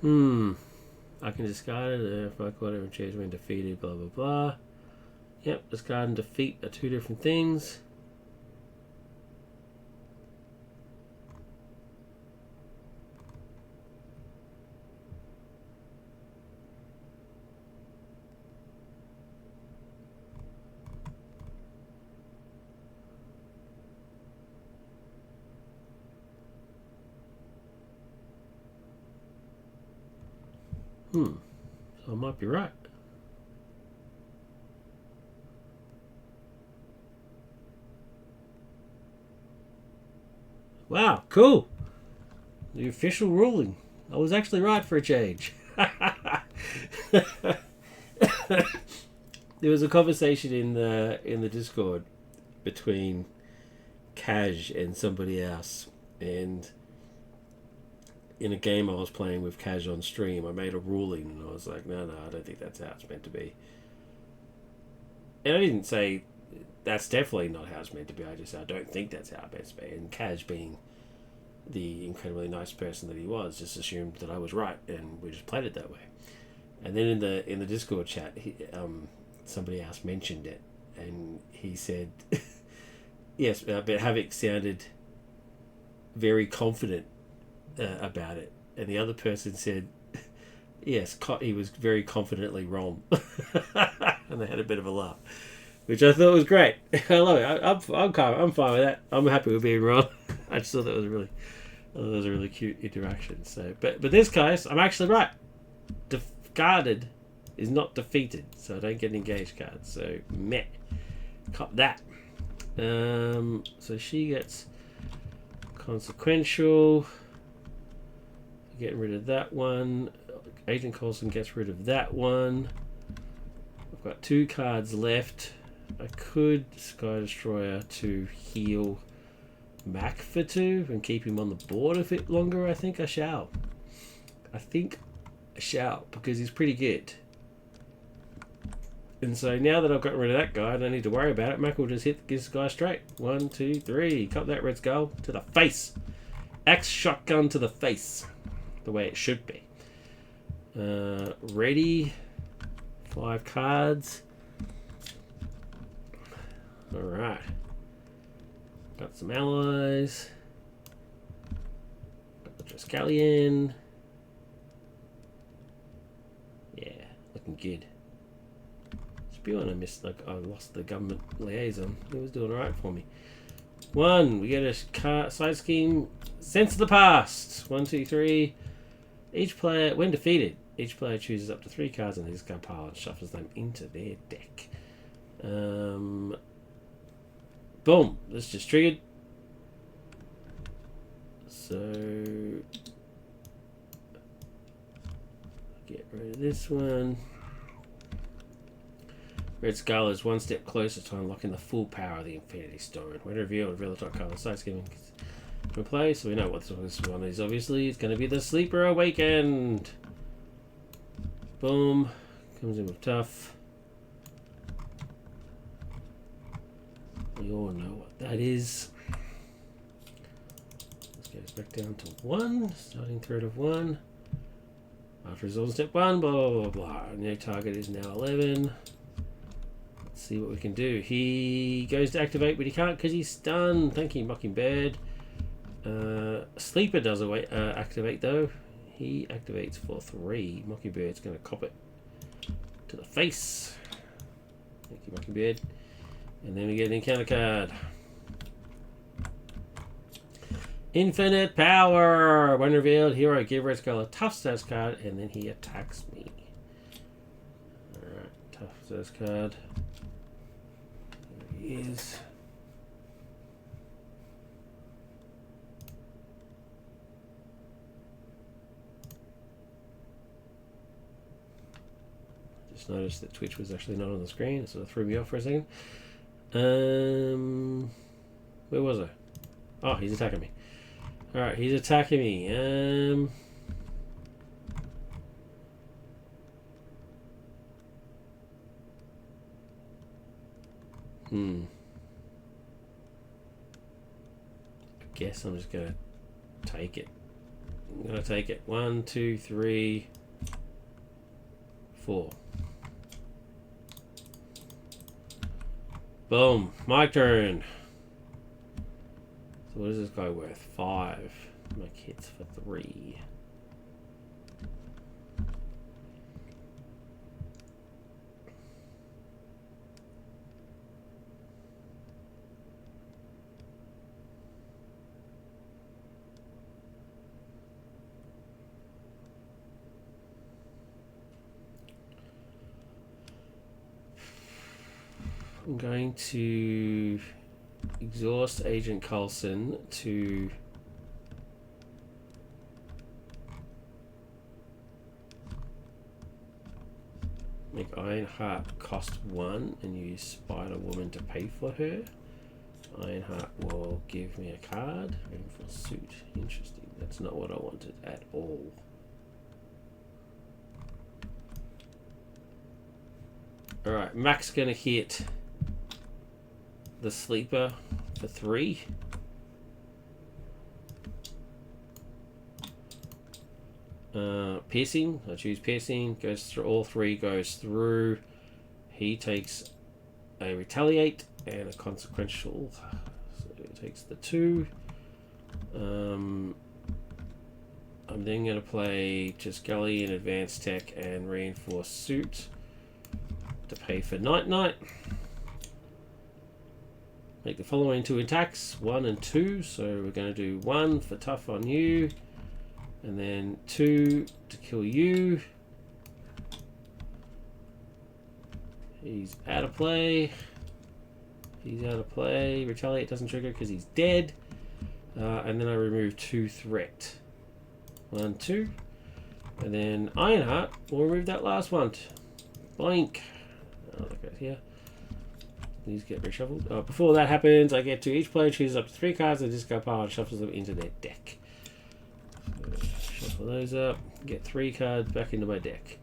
I can discard it if I caught it and choose when defeated, blah blah blah. Yep, discard and defeat are two different things. So I might be right. Wow, cool. The official ruling. I was actually right for a change. There was a conversation in the Discord between Kaj and somebody else, and in a game I was playing with Kaj on stream, I made a ruling, and I was like, no, I don't think that's how it's meant to be. And I didn't say that's definitely not how it's meant to be. I just said I don't think that's how it's meant to be. And Kaj, being the incredibly nice person that he was, just assumed that I was right, and we just played it that way. And then in the Discord chat, somebody else mentioned it, and he said, yes, but Havoc sounded very confident about it, and the other person said, yes, he was very confidently wrong. And they had a bit of a laugh, which I thought was great. I love it. I'm fine with that. I'm happy with being wrong. I just thought that was a really cute interaction. So, but this case, I'm actually right. Discarded is not defeated, so I don't get an engaged card. So meh, cop that. So she gets consequential. Getting rid of that one. Agent Coulson gets rid of that one. I've got 2 cards left. I could Sky Destroyer to heal Mac for 2 and keep him on the board a bit longer. I think I shall, because he's pretty good. And so now that I've gotten rid of that guy, I don't need to worry about it. Mac will just hit this guy straight. 1, 2, 3. Cut that Red Skull to the face. Axe shotgun to the face. The way it should be. Ready. 5 cards. Alright. Got some allies. Got the Triskelion. Yeah, looking good. Spewing, I lost the government liaison. He was doing alright for me. 1, we get a side scheme. Sense of the past. 1, 2, 3. Each player, when defeated, each player chooses up to 3 cards in the discard pile and shuffles them into their deck. Boom. This just triggered. So get rid of this one. Red Skull is 1 step closer to unlocking the full power of the Infinity Stone. When revealed, reveal the top card of the side scheme to play, so we know what this one is. Obviously, it's going to be the Sleeper Awakened. Boom. Comes in with tough. We all know what that is. Let's get us back down to 1. Starting threat of 1. After resolve step 1, blah, blah, blah, blah. New target is now 11. Let's see what we can do. He goes to activate, but he can't because he's stunned. Thank you, Mockingbird. Sleeper does activate though. He activates for 3. Mockingbird's going to cop it to the face. Thank you, Mockingbird. And then we get an encounter card. Infinite power. When revealed, hero give Red Skull a tough status card, and then he attacks me. Alright, tough status card. There he is. Just noticed that Twitch was actually not on the screen. It sort of threw me off for a second. Where was I? Oh, he's attacking me. Alright, he's attacking me. I guess I'm just gonna take it. I'm gonna take it. 1, 2, 3, 4. Boom. My turn. So what is this guy worth? 5. My kit's for 3. I'm going to exhaust Agent Coulson to make Ironheart cost 1 and use Spider Woman to pay for her. Ironheart will give me a card. For suit. Interesting. That's not what I wanted at all. Alright, Mac's gonna hit the sleeper for 3. Piercing. I choose piercing. Goes through all 3. Goes through. He takes a retaliate and a consequential. So he takes the 2. I'm then going to play Chisgully in advanced tech and reinforce suit to pay for Night Night. Make the following 2 attacks, 1 and 2. So we're going to do 1 for tough on you, and then 2 to kill you. He's out of play. He's out of play. Retaliate doesn't trigger because he's dead. And then I remove 2 threat. 1, 2. And then Ironheart will remove that last one. Boink. Oh, that goes here. These get reshuffled. Before that happens, I get to each player chooses up to 3 cards in the discard pile and shuffles them into their deck. So shuffle those up, get 3 cards back into my deck.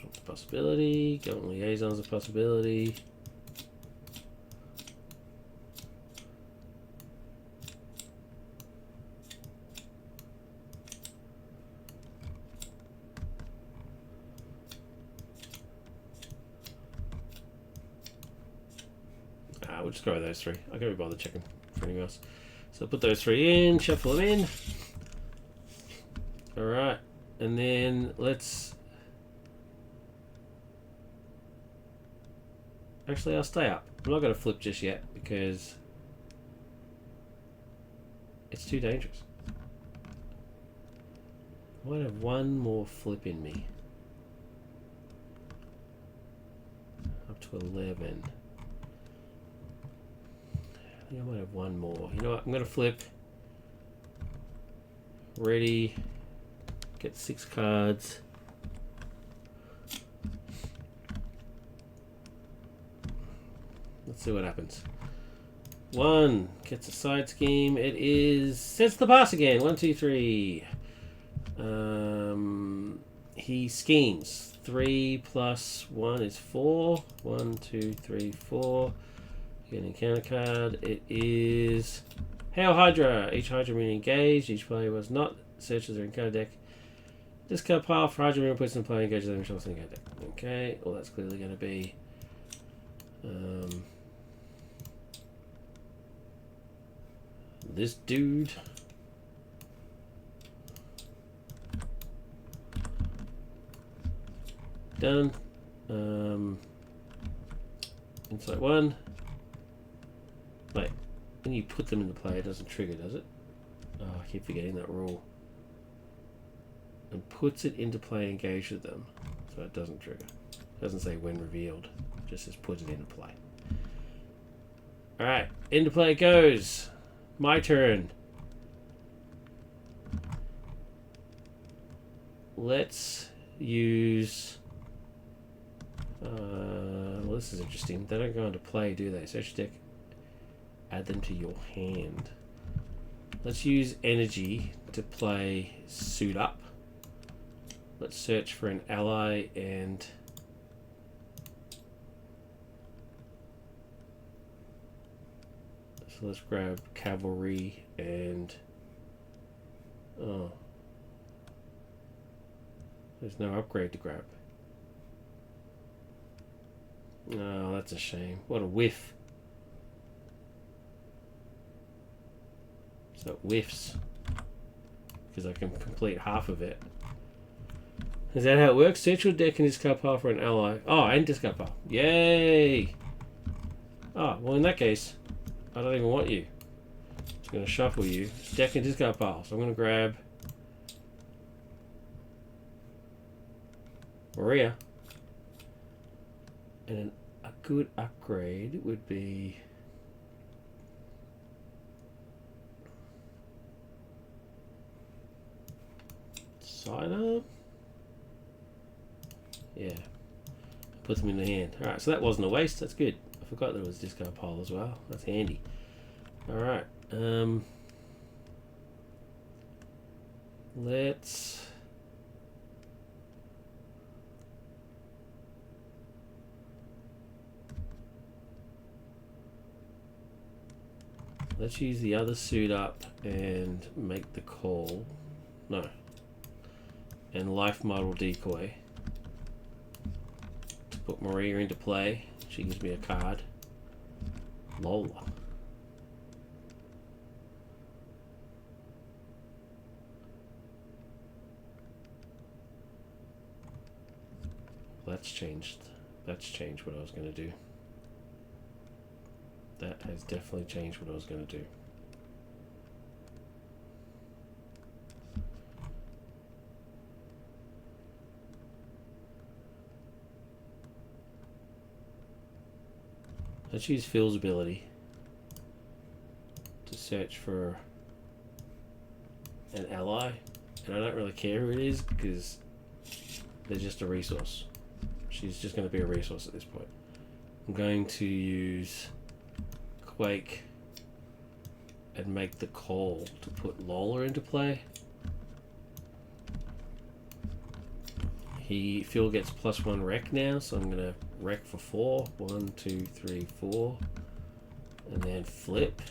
That's a possibility. Going Liaison's a possibility. We'll just go with those 3. I can't be bothered checking for anything else. So put those 3 in, shuffle them in. Alright, and then let's... Actually, I'll stay up. I'm not going to flip just yet because it's too dangerous. I might have 1 more flip in me. Up to 11. I think I might have 1 more. You know what? I'm going to flip. Ready. Get 6 cards. Let's see what happens. 1 gets a side scheme. It is sets the pass again. 1, 2, 3. He schemes. 3 plus 1 is 4. 1, 2, 3, 4. Get an encounter card. It is Hail Hydra. Each Hydra being engaged. Each player was not searches their encounter deck. Discard pile for Hydra being puts in play. Engages them in encounter deck. Okay. Well, that's clearly going to be this dude. Done. Insight 1. Wait, when you put them into play, it doesn't trigger, does it? Oh, I keep forgetting that rule. And puts it into play, engage with them, so it doesn't trigger. It doesn't say when revealed, it just says put it into play. Alright, into play it goes. My turn. Let's use... well, this is interesting. They don't go into play, do they? Search deck. Add them to your hand. Let's use energy to play Suit Up. Let's search for an ally and so let's grab cavalry and oh, there's no upgrade to grab. Oh, that's a shame. What a whiff. So it whiffs because I can complete half of it. Is that how it works? Search your deck and discard pile for an ally. Oh, and discard pile. Yay! Oh, well in that case, I don't even want you. I'm just going to shuffle you. Deck and discard pile. So I'm going to grab Maria. And a good upgrade would be Sidearm. Yeah, puts them in the hand. Alright, so that wasn't a waste. That's good. I forgot there was a discard pile as well. That's handy. Alright, let's use the other suit up and make the call. No. And life model decoy. Put Maria into play. She gives me a card. Lola. That's changed. That's changed what I was going to do. That has definitely changed what I was going to do. Let's use Phil's ability to search for an ally, and I don't really care who it is because they're just a resource. She's just going to be a resource at this point. I'm going to use Quake and make the call to put Lola into play. Phil gets +1 rec now, so I'm going to rec for 4. 1, 2, 3, 4. And then flip.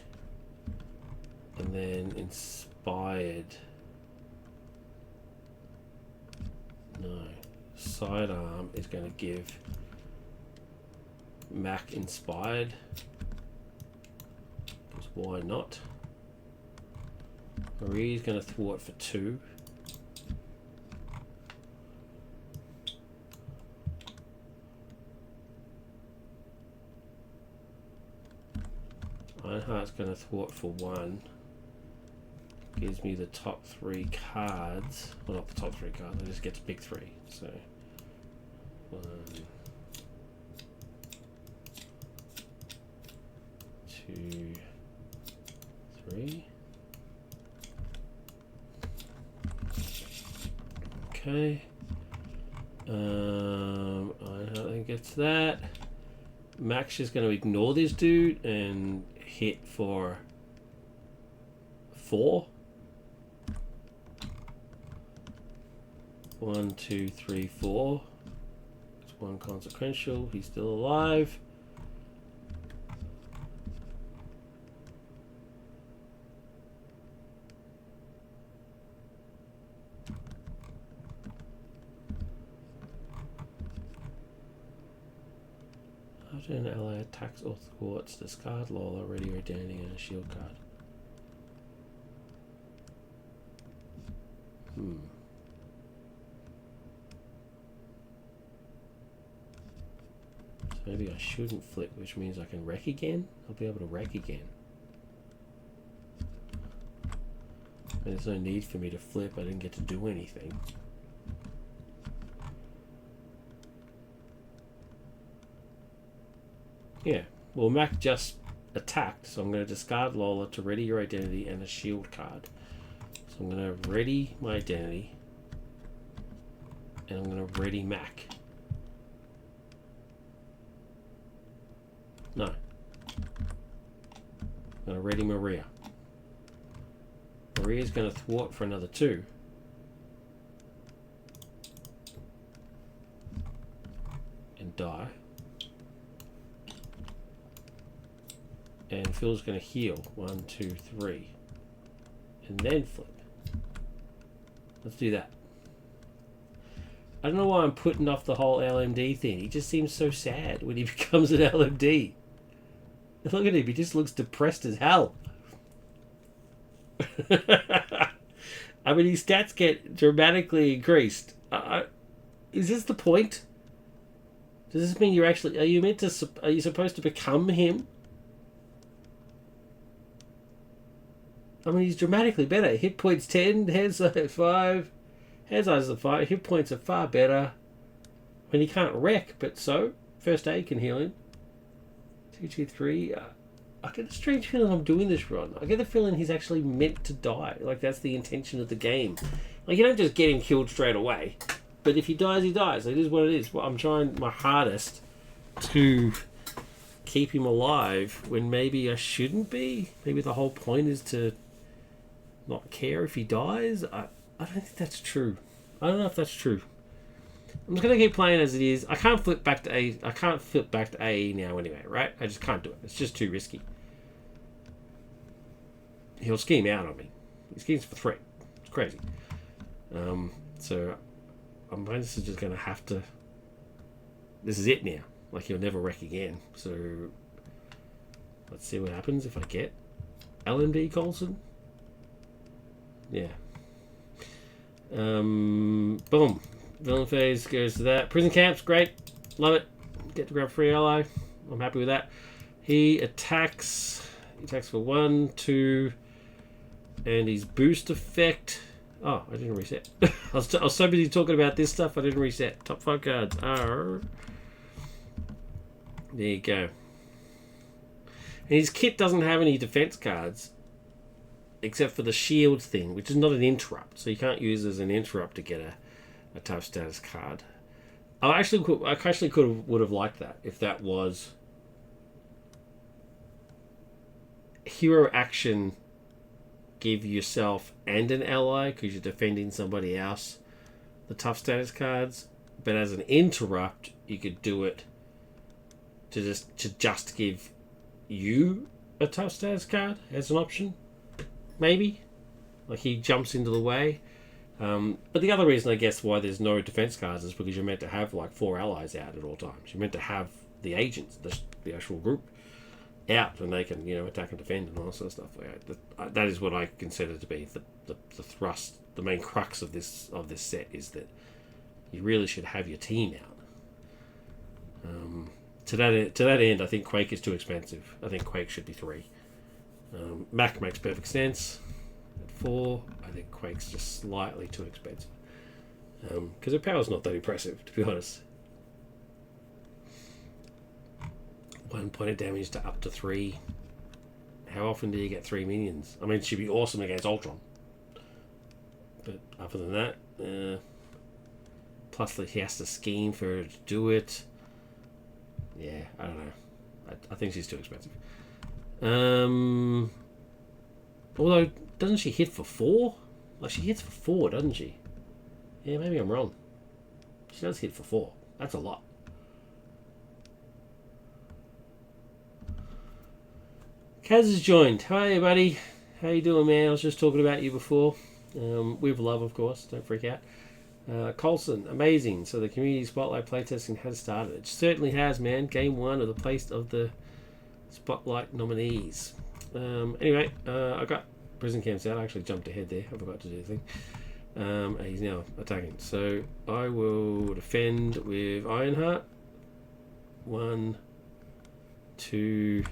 And then inspired. No. Sidearm is going to give Mac inspired. Because why not? Marie's going to thwart for 2. Ironheart's going to thwart for 1. Gives me the top 3 cards. Well, not the top 3 cards. I just get to pick 3. So 1, 2, 3. Okay. Ironheart then gets that. Max is going to ignore this dude and hit for 4. 1, 2, 3, 4. It's 1 consequential. He's still alive. After an ally attacks or thwarts, discard Lola, ready your identity, and a shield card. So maybe I shouldn't flip, which means I can wreck again? I'll be able to wreck again. And there's no need for me to flip, I didn't get to do anything. Yeah, well Mac just attacked, so I'm going to discard Lola to ready your identity and a shield card. So I'm going to ready my identity, and I'm going to ready Mac. No. I'm going to ready Maria. Maria's going to thwart for another 2. die. And Phil's going to heal. 1, 2, 3. And then flip. Let's do that. I don't know why I'm putting off the whole LMD thing. He just seems so sad when he becomes an LMD. Look at him. He just looks depressed as hell. I mean, his stats get dramatically increased. Is this the point? Does this mean you're actually... Are you supposed to become him? I mean, he's dramatically better. Hit points 10, hand size 5. Hand size is 5. Hit points are far better. When he can't wreck, but so. First aid can heal him. 2, 2, 3. I get a strange feeling I'm doing this wrong. I get the feeling he's actually meant to die. Like, that's the intention of the game. Like, you don't just get him killed straight away. But if he dies, he dies. It is what it is. Well, I'm trying my hardest to keep him alive when maybe I shouldn't be. Maybe the whole point is to not care if he dies. I don't think that's true. I don't know if that's true. I'm just gonna keep playing as it is. I can't flip back to A. I can't flip back to AE now anyway, right? I just can't do it. It's just too risky. He'll scheme out on me. He schemes for 3. It's crazy. So I'm just gonna have to. This is it now. Like, he'll never wreck again. So let's see what happens if I get LMD Coulson. Yeah. Boom. Villain phase goes to that. Prison camps, great. Love it. Get to grab free ally. I'm happy with that. He attacks. He attacks for 1, 2, and his boost effect. Oh, I didn't reset. I was so busy talking about this stuff, I didn't reset. Top 5 cards are. There you go. And his kit doesn't have any defense cards, except for the shield thing, which is not an interrupt. So you can't use it as an interrupt to get a tough status card. I actually would have liked that if that was hero action. Give yourself and an ally because you're defending somebody else the tough status cards, but as an interrupt you could do it to just give you a tough status card as an option. Maybe like he jumps into the way. But the other reason I guess why there's no defense cards is because you're meant to have like 4 allies out at all times. You're meant to have the agents, the actual group, out, and they can, attack and defend and all that sort of stuff. That is what I consider to be the thrust, the main crux of this set, is that you really should have your team out. To that end, I think Quake is too expensive. I think Quake should be 3. Mac makes perfect sense at 4. I think Quake's just slightly too expensive because her power's not that impressive, to be honest. 1 point of damage to up to 3. How often do you get 3 minions? I mean, she'd be awesome against Ultron. But other than that, plus that he has to scheme for her to do it. Yeah, I don't know. I think she's too expensive. Although, doesn't she hit for 4? Like, she hits for 4, doesn't she? Yeah, maybe I'm wrong. She does hit for 4. That's a lot. Kaz has joined. Hi, buddy. How you doing, man? I was just talking about you before. With love, of course. Don't freak out. Coulson, amazing. So the community spotlight playtesting has started. It certainly has, man. Game 1 of the spotlight nominees. Anyway, I got prison camps out. I actually jumped ahead there. I forgot to do the thing. And he's now attacking. So I will defend with Ironheart. 1, 2,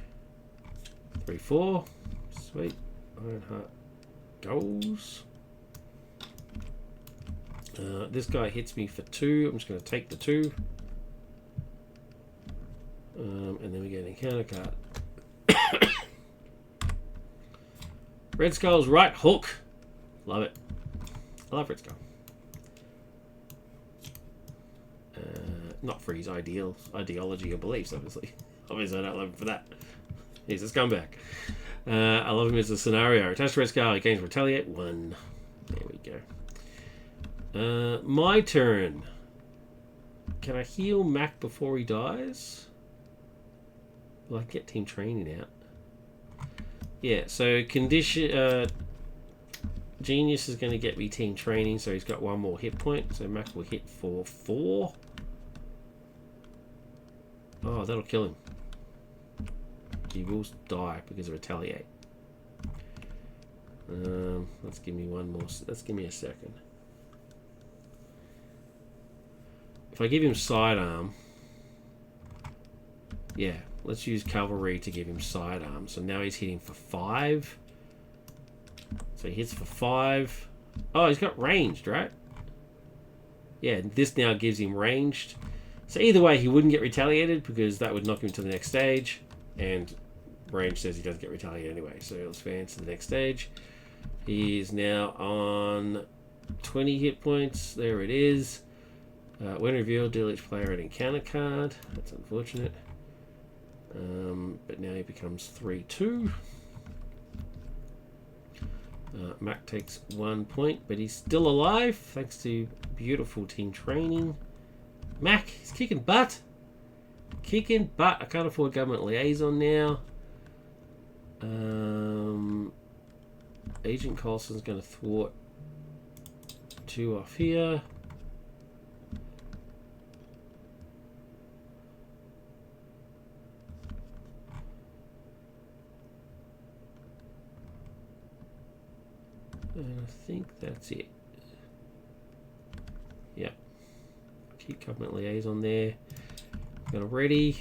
3, 4. Sweet. Ironheart goes. This guy hits me for 2. I'm just going to take the 2. And then we get an encounter card. Red Skull's right hook. Love it. I love Red Skull. Not for his ideology or beliefs, obviously. Obviously, I don't love him for that. He's a scumbag. I love him as a scenario. Attached to Red Skull, he gains Retaliate 1. There we go. My turn. Can I heal Mac before he dies? Will I get team training out? Yeah, so condition... Genius is going to get me team training, so he's got one more hit point. So Mac will hit for 4. Oh, that'll kill him. He will die because of retaliate. Let's give me one more. Let's give me a second. If I give him sidearm, yeah, let's use cavalry to give him sidearm. So now he's hitting for 5. So he hits for 5. Oh, he's got ranged, right? Yeah, this now gives him ranged. So either way, he wouldn't get retaliated because that would knock him to the next stage. And range says he doesn't get retaliated anyway. So let's advance to the next stage. He is now on 20 hit points. There it is. When revealed, deal each player an encounter card. That's unfortunate. But now he becomes 3-2. Mac takes 1 point, but he's still alive thanks to beautiful team training. Mac, he's kicking butt. Kicking butt. I can't afford government liaison now. Agent Coulson's going to thwart 2 off here. And I think that's it. Yep. Keep government liaison there. Got it ready.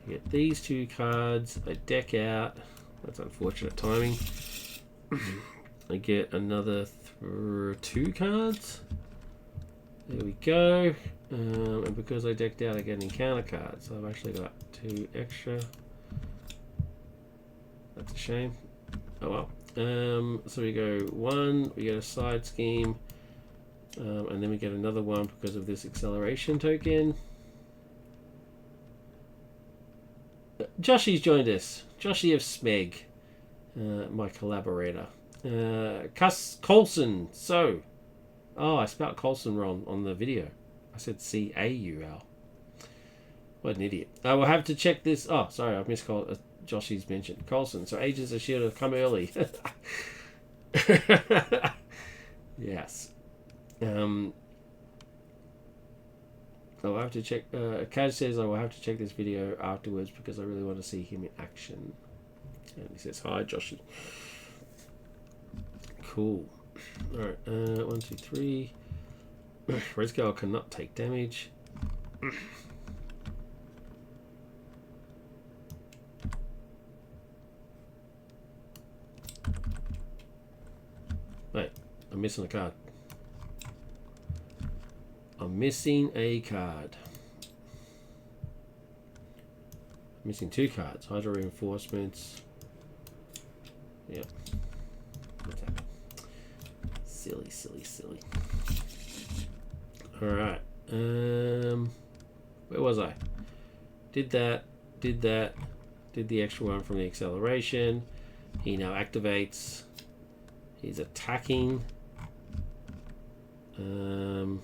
Get these 2 cards. I deck out. That's unfortunate timing. I get another 2 cards. There we go. And because I decked out, I get an encounter card. So I've actually got 2 extra. That's a shame. Oh well. So we go 1, we get a side scheme, and then we get another one because of this acceleration token. Joshy's joined us. Joshy of Smeg, my collaborator. Coulson. So, oh, I spelled Coulson wrong on the video. I said C-A-U-L. What an idiot. I will have to check this. Oh, sorry, I've missed Joshy's mentioned. Coulson. So Agents of S.H.I.E.L.D. have come early. Yes. I'll have to check. Kaz says I will have to check this video afterwards because I really want to see him in action. And he says, hi, Joshy. Cool. Alright, 1, 2, 3. Red Skull cannot take damage. Wait, I'm missing a card. I'm missing a card. I'm missing 2 cards. Hydro reinforcements. Yep. What's happening? Silly, silly, silly. Alright. Where was I? Did that. Did that. Did the extra one from the acceleration. He now activates. He's attacking. I'm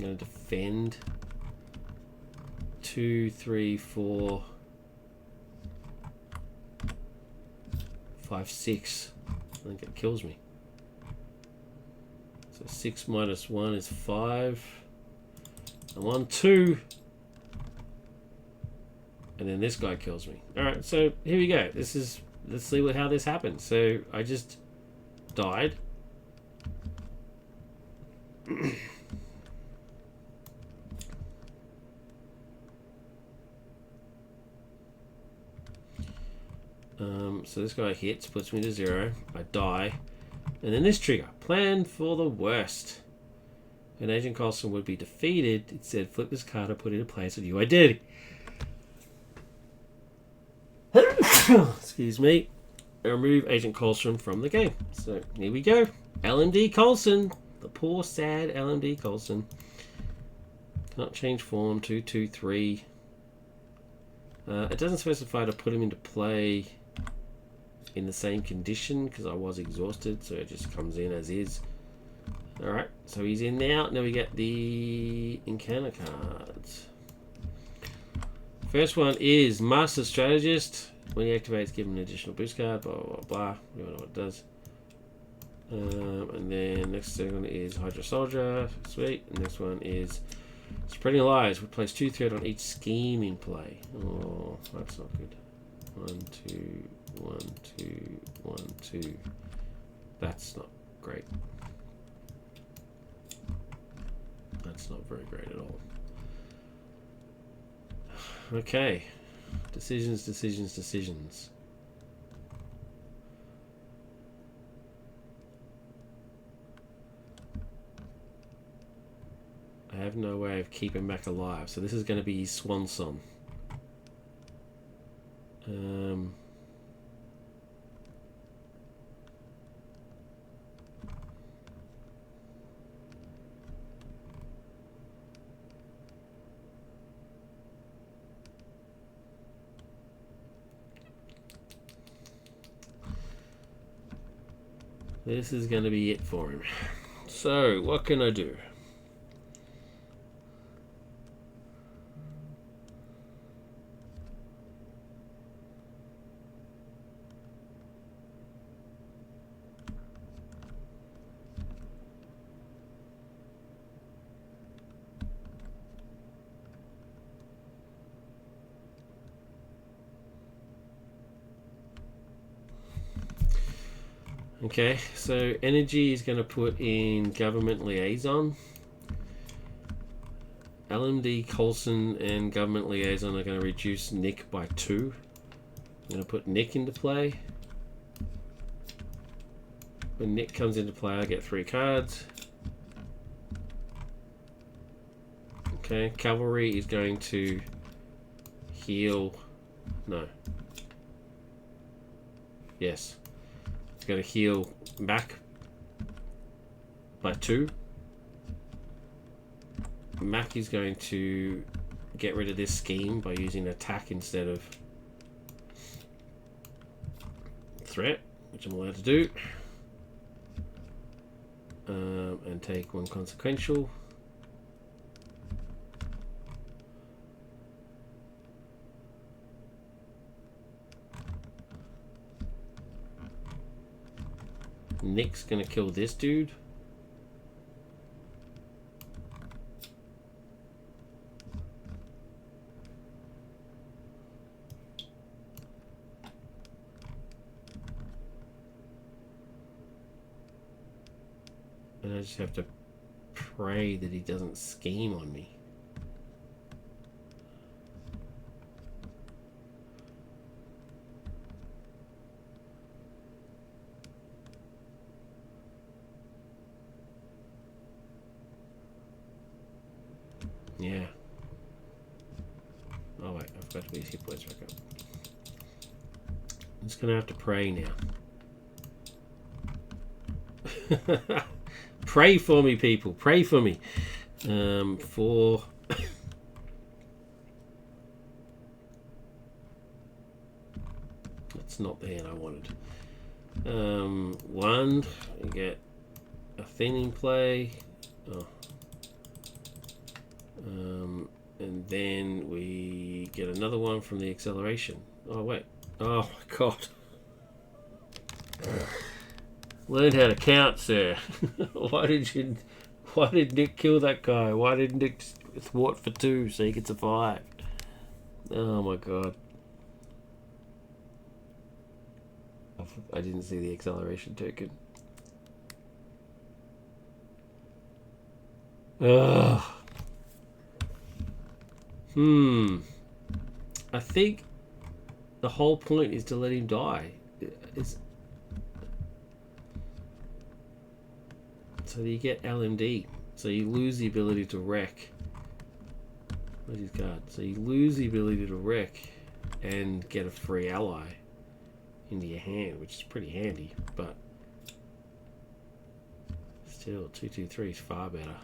going to defend. 2, 3, 4, 5, 6. I think it kills me. So 6 minus 1 is 5. I'm on 2. And then this guy kills me. Alright, so here we go. Let's see how this happens. So I just died. So this guy hits, puts me to 0. I die. And then this trigger. Plan for the worst. When Agent Coulson would be defeated, it said flip this card and put it in place of new identity. Excuse me. Remove Agent Coulson from the game. So here we go. LMD Coulson. The poor, sad LMD Coulson. Cannot change form. 2, 2, 3. It doesn't specify to put him into play in the same condition because I was exhausted, so it just comes in as is. Alright, so he's in now. Now we get the encounter cards. First one is Master Strategist. When he activates, give him an additional boost card, blah blah blah. You don't know what it does. And then next one is Hydra Soldier. Sweet. And next one is Spreading Lies. We place 2 threat on each scheme in play. Oh, that's not good. 1, 2, 1, 2, 1, 2. That's not great. That's not very great at all. Okay. Decisions, decisions, decisions. I have no way of keeping Mac alive, so this is going to be his swan song. This is going to be it for him. So, what can I do? Okay, so energy is going to put in government liaison. LMD, Coulson, and government liaison are going to reduce Nick by 2. I'm going to put Nick into play. When Nick comes into play, I get 3 cards. Okay, cavalry is going to heal. No. Yes. Going to heal Mac by 2. Mac is going to get rid of this scheme by using attack instead of threat, which I'm allowed to do, and take 1 consequential. Nick's gonna kill this dude. And I just have to pray that he doesn't scheme on me. Yeah. Oh wait, I've got to be hit points back up. I'm just gonna have to pray now. Pray for me, people. Pray for me. For that's not the hand I wanted. 1, you get a thing in play. Oh. And then we get another one from the acceleration. Oh wait. Oh my god. Learn how to count, sir. Why did Nick kill that guy? Why did Nick thwart for 2 so he could survive? Oh my god. I didn't see the acceleration token. Ugh. I think the whole point is to let him die. So you get LMD. So you lose the ability to wreck. Where's his card? So you lose the ability to wreck and get a free ally into your hand, which is pretty handy, but still 2/2/3 is far better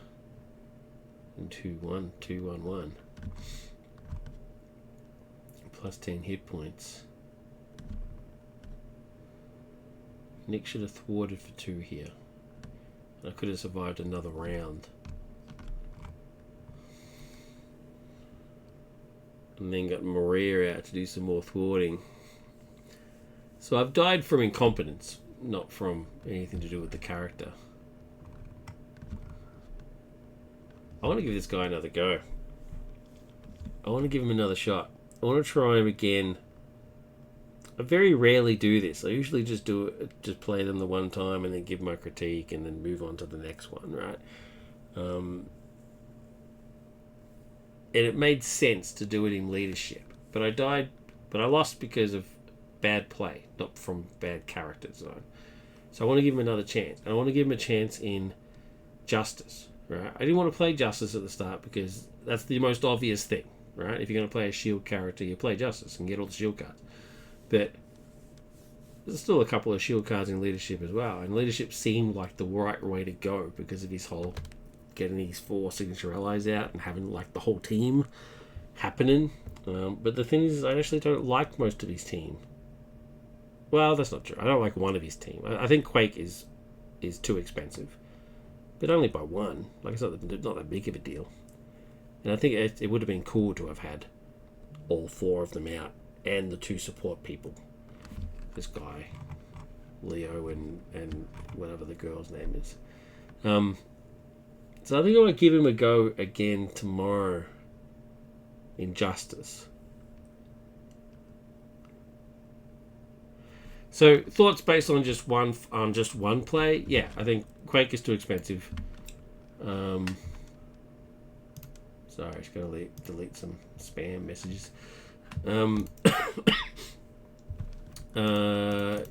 than 2/1 2/1/1. plus 10 hit points. Nick should have thwarted for 2 here. I could have survived another round. And then got Maria out to do some more thwarting. So I've died from incompetence, not from anything to do with the character. I want to give this guy another go. I want to give him another shot. I want to try him again. I very rarely do this. I usually just play them the one time and then give my critique and then move on to the next one, right? And it made sense to do it in leadership. But I lost because of bad play, not from bad character design. So I want to give him another chance. I want to give him a chance in Justice, right? I didn't want to play Justice at the start because that's the most obvious thing, right? If you're going to play a shield character, you play Justice and get all the shield cards. But there's still a couple of shield cards in leadership as well, and leadership seemed like the right way to go because of his whole getting these 4 signature allies out and having like the whole team happening. But the thing is, I actually don't like most of his team. Well, that's not true. I don't like one of his team. I think Quake is too expensive, but only by 1. Like, it's not that big of a deal. And I think it would have been cool to have had all 4 of them out and the 2 support people. This guy, Leo, and whatever the girl's name is. So I think I want to give him a go again tomorrow in Justice. So thoughts based on just one play? Yeah, I think Quake is too expensive. Sorry, I just gotta delete some spam messages.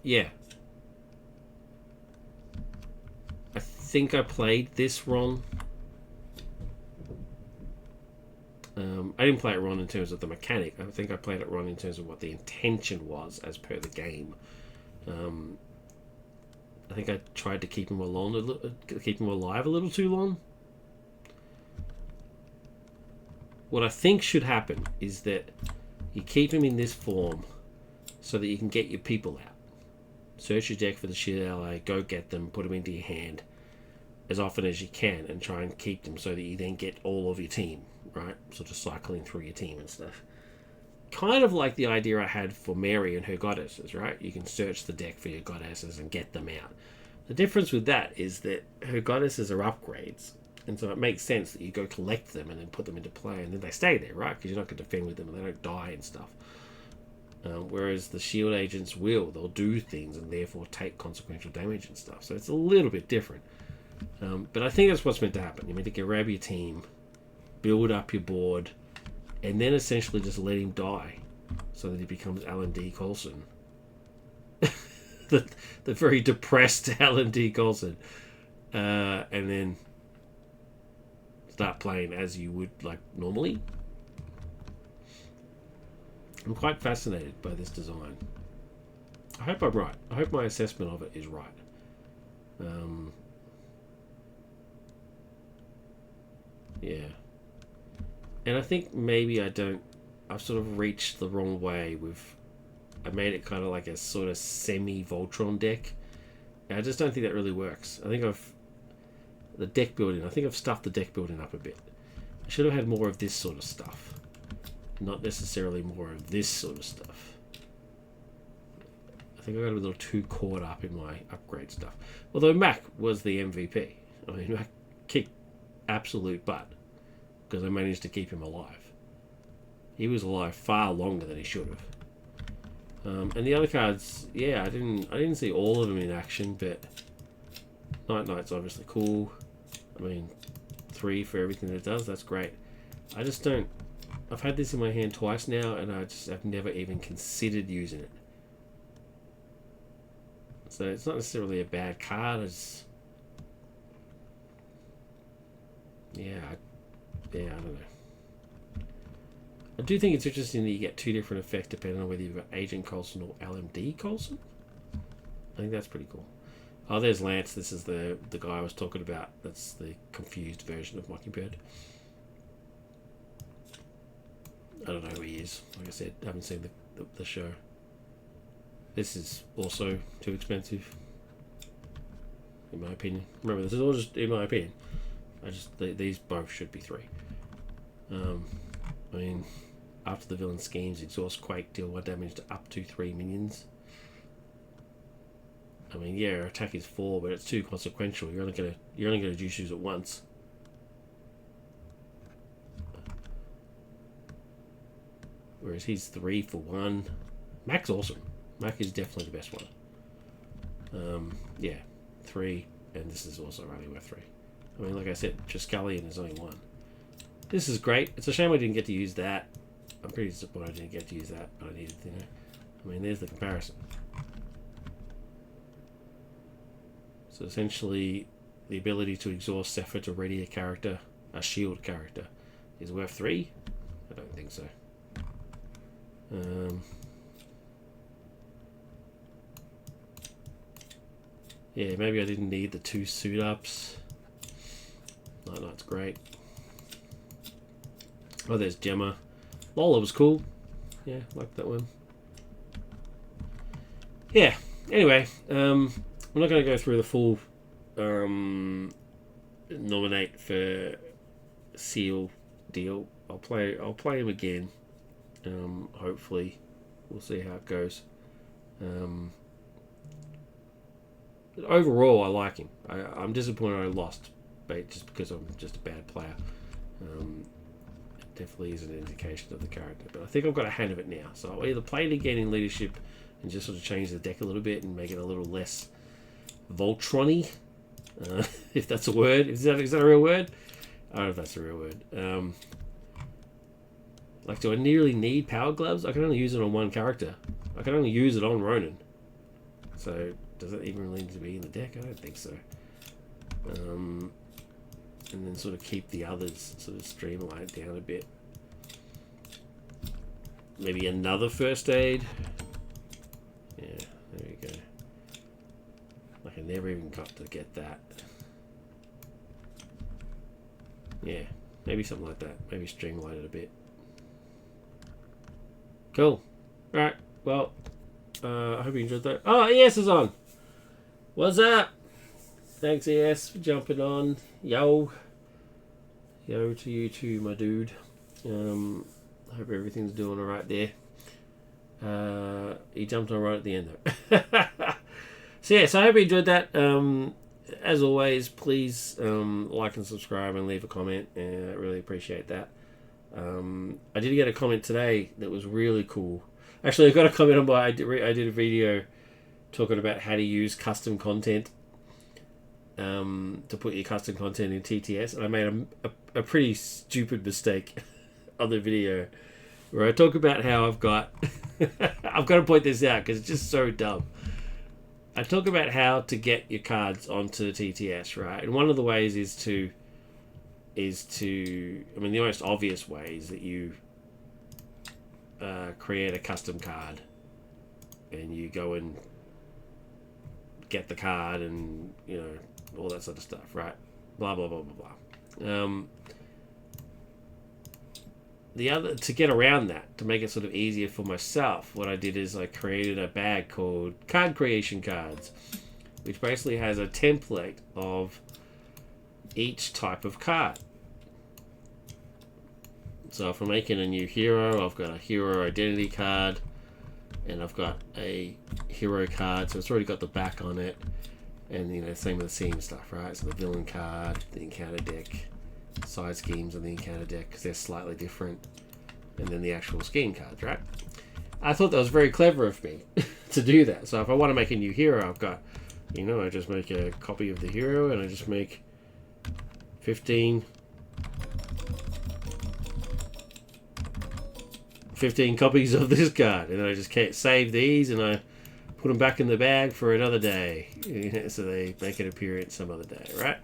Yeah. I think I played this wrong. I didn't play it wrong in terms of the mechanic. I think I played it wrong in terms of what the intention was as per the game. I think I tried to keep him alive a little too long. What I think should happen is that you keep him in this form so that you can get your people out. Search your deck for the shit ally, go get them, put them into your hand as often as you can, and try and keep them so that you then get all of your team, right? Sort of cycling through your team and stuff. Kind of like the idea I had for Mary and her goddesses, right? You can search the deck for your goddesses and get them out. The difference with that is that her goddesses are upgrades, and so it makes sense that you go collect them and then put them into play, and then they stay there, right? Because you're not going to defend with them and they don't die and stuff. Whereas the shield agents they'll do things and therefore take consequential damage and stuff. So it's a little bit different. But I think that's what's meant to happen. You're meant to grab your team, build up your board, and then essentially just let him die so that he becomes Alan D. Coulson. the very depressed Alan D. Coulson. And then start playing as you would like normally. I'm quite fascinated by this design. I hope I'm right. I hope my assessment of it is right. Yeah. And I think maybe I've sort of reached the wrong way with... I made it kind of like a sort of semi-Voltron deck. And I just don't think that really works. I think I've stuffed the deck building up a bit. I should have had more of this sort of stuff. Not necessarily more of this sort of stuff. I think I got a little too caught up in my upgrade stuff. Although Mac was the MVP. I mean, Mac kicked absolute butt because I managed to keep him alive. He was alive far longer than he should have. And the other cards, yeah, I didn't see all of them in action, but Night Knight's obviously cool. I mean, 3 for everything that it does, that's great. I just don't... I've had this in my hand twice now, and I've never even considered using it. So it's not necessarily a bad card. It's... Yeah, I don't know. I do think it's interesting that you get 2 different effects depending on whether you've got Agent Coulson or LMD Coulson. I think that's pretty cool. Oh, there's Lance. This is the guy I was talking about. That's the confused version of Mockingbird. I don't know who he is. Like I said, I haven't seen the show. This is also too expensive, in my opinion. Remember, this is all just in my opinion. These both should be 3. I mean, after the villain schemes, exhaust, quake, deal 1 damage to up to 3 minions. I mean, yeah, attack is 4, but it's too consequential. You're only gonna use it once. Whereas he's 3 for 1. Mac's awesome. Mac is definitely the best one. Yeah, 3, and this is also only worth 3. I mean, like I said, Triskelion is only 1. This is great. It's a shame I didn't get to use that. I'm pretty disappointed I didn't get to use that, but I needed to, you know. I mean, there's the comparison. So essentially, the ability to exhaust Zephyr to ready a shield character, is worth 3? I don't think so. Yeah, maybe I didn't need the 2 suit ups. No, it's great. Oh, there's Gemma. Lola was cool. Yeah, like that one. Yeah. Anyway, I'm not going to go through the full nominate for Seal deal. I'll play him again. Hopefully, we'll see how it goes. Overall, I like him. I'm disappointed I lost, but just because I'm just a bad player. It definitely is an indication of the character, but I think I've got a hand of it now. So I'll either play it again in leadership and just sort of change the deck a little bit and make it a little less Voltron-y, if that's a word. Is that a real word? I don't know if that's a real word. Like, do I nearly need Power Gloves? I can only use it on 1 character. I can only use it on Ronan. So, does it even really need to be in the deck? I don't think so. And then sort of keep the others sort of streamlined down a bit. Maybe another first aid. Yeah, there we go. Like, I never even got to get that. Yeah, maybe something like that. Maybe streamline it a bit. Cool. Alright, well, I hope you enjoyed that. Oh, ES is on. What's up? Thanks, ES, for jumping on. Yo. Yo to you too, my dude. I hope everything's doing alright there. He jumped on right at the end, though. So, yeah, so I hope you enjoyed that. As always, please like and subscribe and leave a comment. I really appreciate that. I did get a comment today that was really cool. Actually, I got a comment on I did a video talking about how to use custom content to put your custom content in TTS, and I made a pretty stupid mistake on the video where I talk about how I've got I've got to point this out because it's just so dumb. I talk about how to get your cards onto TTS, right? And one of the ways is to I mean, the most obvious way is that you create a custom card and you go and get the card and, you know, all that sort of stuff, right? Blah, blah, blah, blah, blah. To get around that, to make it sort of easier for myself, what I did is I created a bag called Card Creation Cards, which basically has a template of each type of card. So if I'm making a new hero, I've got a hero identity card, and I've got a hero card, so it's already got the back on it, and, you know, same with the scene stuff, right? So the villain card, the encounter deck, side schemes on the encounter deck, because they're slightly different, and then the actual scheme cards, right? I thought that was very clever of me to do that. So if I want to make a new hero, I've got, you know, I just make a copy of the hero, and I just make 15 copies of this card, and then I just can't save these, and I put them back in the bag for another day, you know, so they make an appearance some other day, right?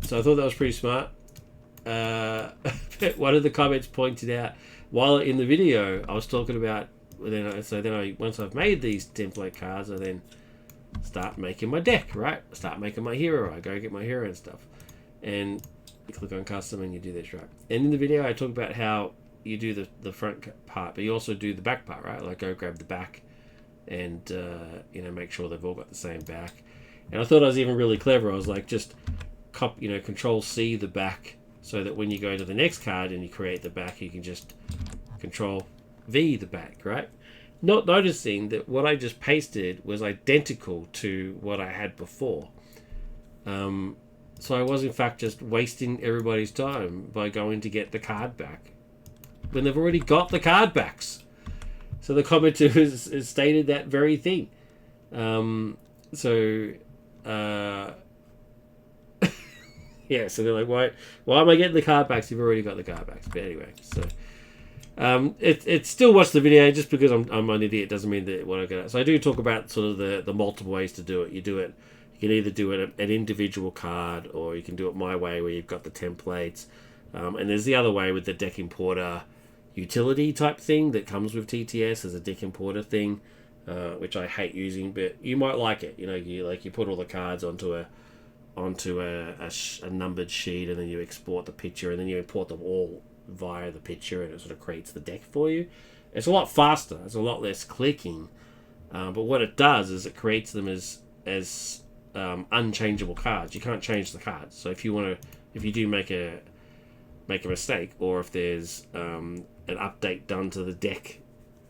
So I thought that was pretty smart. One of the comments pointed out, while in the video I was talking about, once I've made these template cards, I then start making my deck, right? Start making my hero. I go get my hero and stuff. And You click on custom and you do this, right? And in the video, I talk about how you do the front part, but you also do the back part, right? Like go grab the back and, make sure they've all got the same back. And I thought I was even really clever. I was like, just Control C the back, so that when you go to the next card and you create the back, you can just Control V the back, right? Not noticing that what I just pasted was identical to what I had before. So I was in fact just wasting everybody's time by going to get the card back when they've already got the card backs. So the commenter has stated that very thing. Yeah, so they're like, why am I getting the card backs? You've already got the card backs. But anyway, so it's still watch the video. Just because I'm an idiot doesn't mean that what I get. So I do talk about sort of the multiple ways to do it. You can either do it an individual card, or you can do it my way where you've got the templates. And there's the other way with the deck importer utility type thing that comes with TTS as a deck importer thing, which I hate using, but you might like it. You put all the cards onto a numbered sheet, and then you export the picture, and then you import them all via the picture, and it sort of creates the deck for you. It's a lot faster. It's a lot less clicking, but what it does is it creates them as unchangeable cards. You can't change the cards. So if you do make a mistake, or if there's an update done to the deck,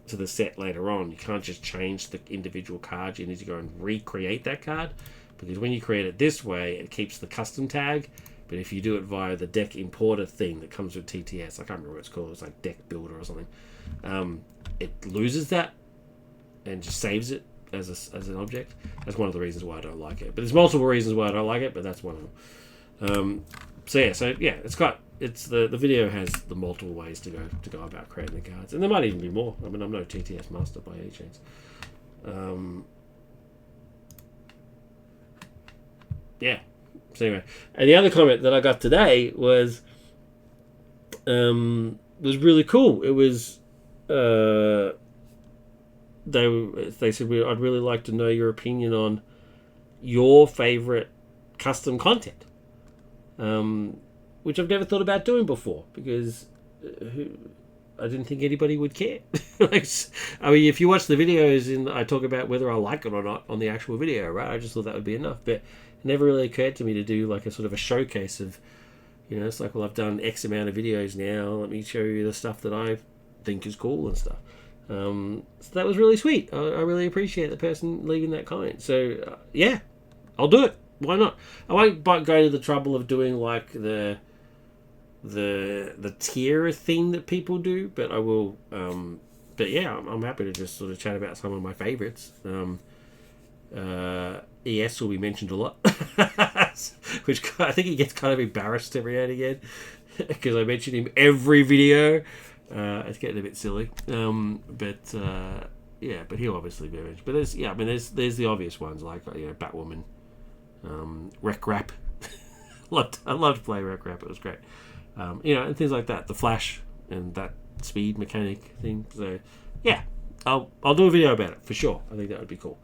to the set later on, you can't just change the individual cards. You need to go and recreate that card, because when you create it this way, it keeps the custom tag. But if you do it via the deck importer thing that comes with TTS, I can't remember what it's called, it's like deck builder or something, it loses that and just saves it as an object. That's one of the reasons why I don't like it. But there's multiple reasons why I don't like it, but that's one of them. It's the video has the multiple ways to go about creating the cards, and there might even be more. I mean, I'm no TTS master by any chance. So anyway, and the other comment that I got today was really cool. It was they said, I'd really like to know your opinion on your favorite custom content, which I've never thought about doing before, because I didn't think anybody would care. I mean, if you watch the videos and I talk about whether I like it or not on the actual video, right? I just thought that would be enough, but it never really occurred to me to do like a sort of a showcase of, it's like, well, I've done X amount of videos now. Let me show you the stuff that I think is cool and stuff. So that was really sweet. I really appreciate the person leaving that comment. So yeah, I'll do it. Why not? I won't go to the trouble of doing like the tier thing that people do, but I will. But yeah, I'm happy to just sort of chat about some of my favorites. ES will be mentioned a lot, which I think he gets kind of embarrassed every now and again, because I mention him every video. It's getting a bit silly, but he'll obviously be mentioned. But there's the obvious ones like Batwoman, Rec Rap. I loved playing Rec Rap. It was great, and things like that. The Flash and that speed mechanic thing. So yeah, I'll do a video about it for sure. I think that would be cool.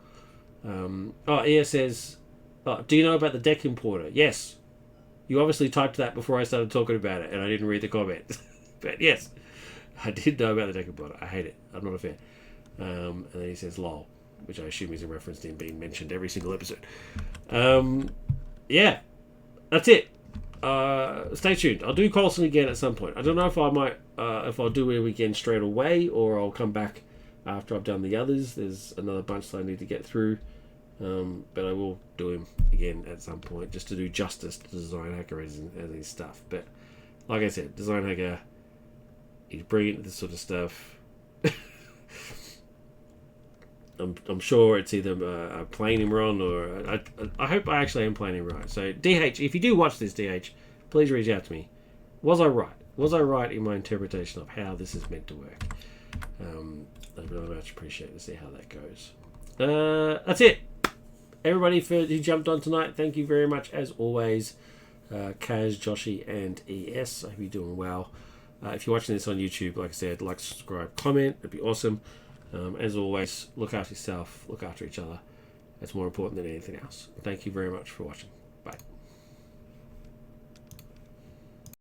ES says, do you know about the deck importer? Yes. You obviously typed that before I started talking about it, and I didn't read the comment. But yes, I did know about the deck importer. I hate it. I'm not a fan. And then he says lol, which I assume is in reference to him being mentioned every single episode. Yeah, that's it. Stay tuned. I'll do Coulson again at some point. I don't know if I might, if I'll do him again straight away, or I'll come back after I've done the others. There's another bunch that I need to get through. But I will do him again at some point, just to do justice to Designhacker as his stuff. But like I said, Designhacker, he's brilliant at this sort of stuff. I'm sure it's either I'm playing him wrong, or I hope I actually am playing him right. So DH, if you do watch this, DH, please reach out to me. Was I right? Was I right in my interpretation of how this is meant to work? I'd really much appreciate to see how that goes. That's it. Everybody who jumped on tonight, thank you very much as always. Kaz, Joshy, and ES. I hope you're doing well. If you're watching this on YouTube, like I said, like, subscribe, comment. It'd be awesome. As always, look after yourself, look after each other. That's more important than anything else. Thank you very much for watching.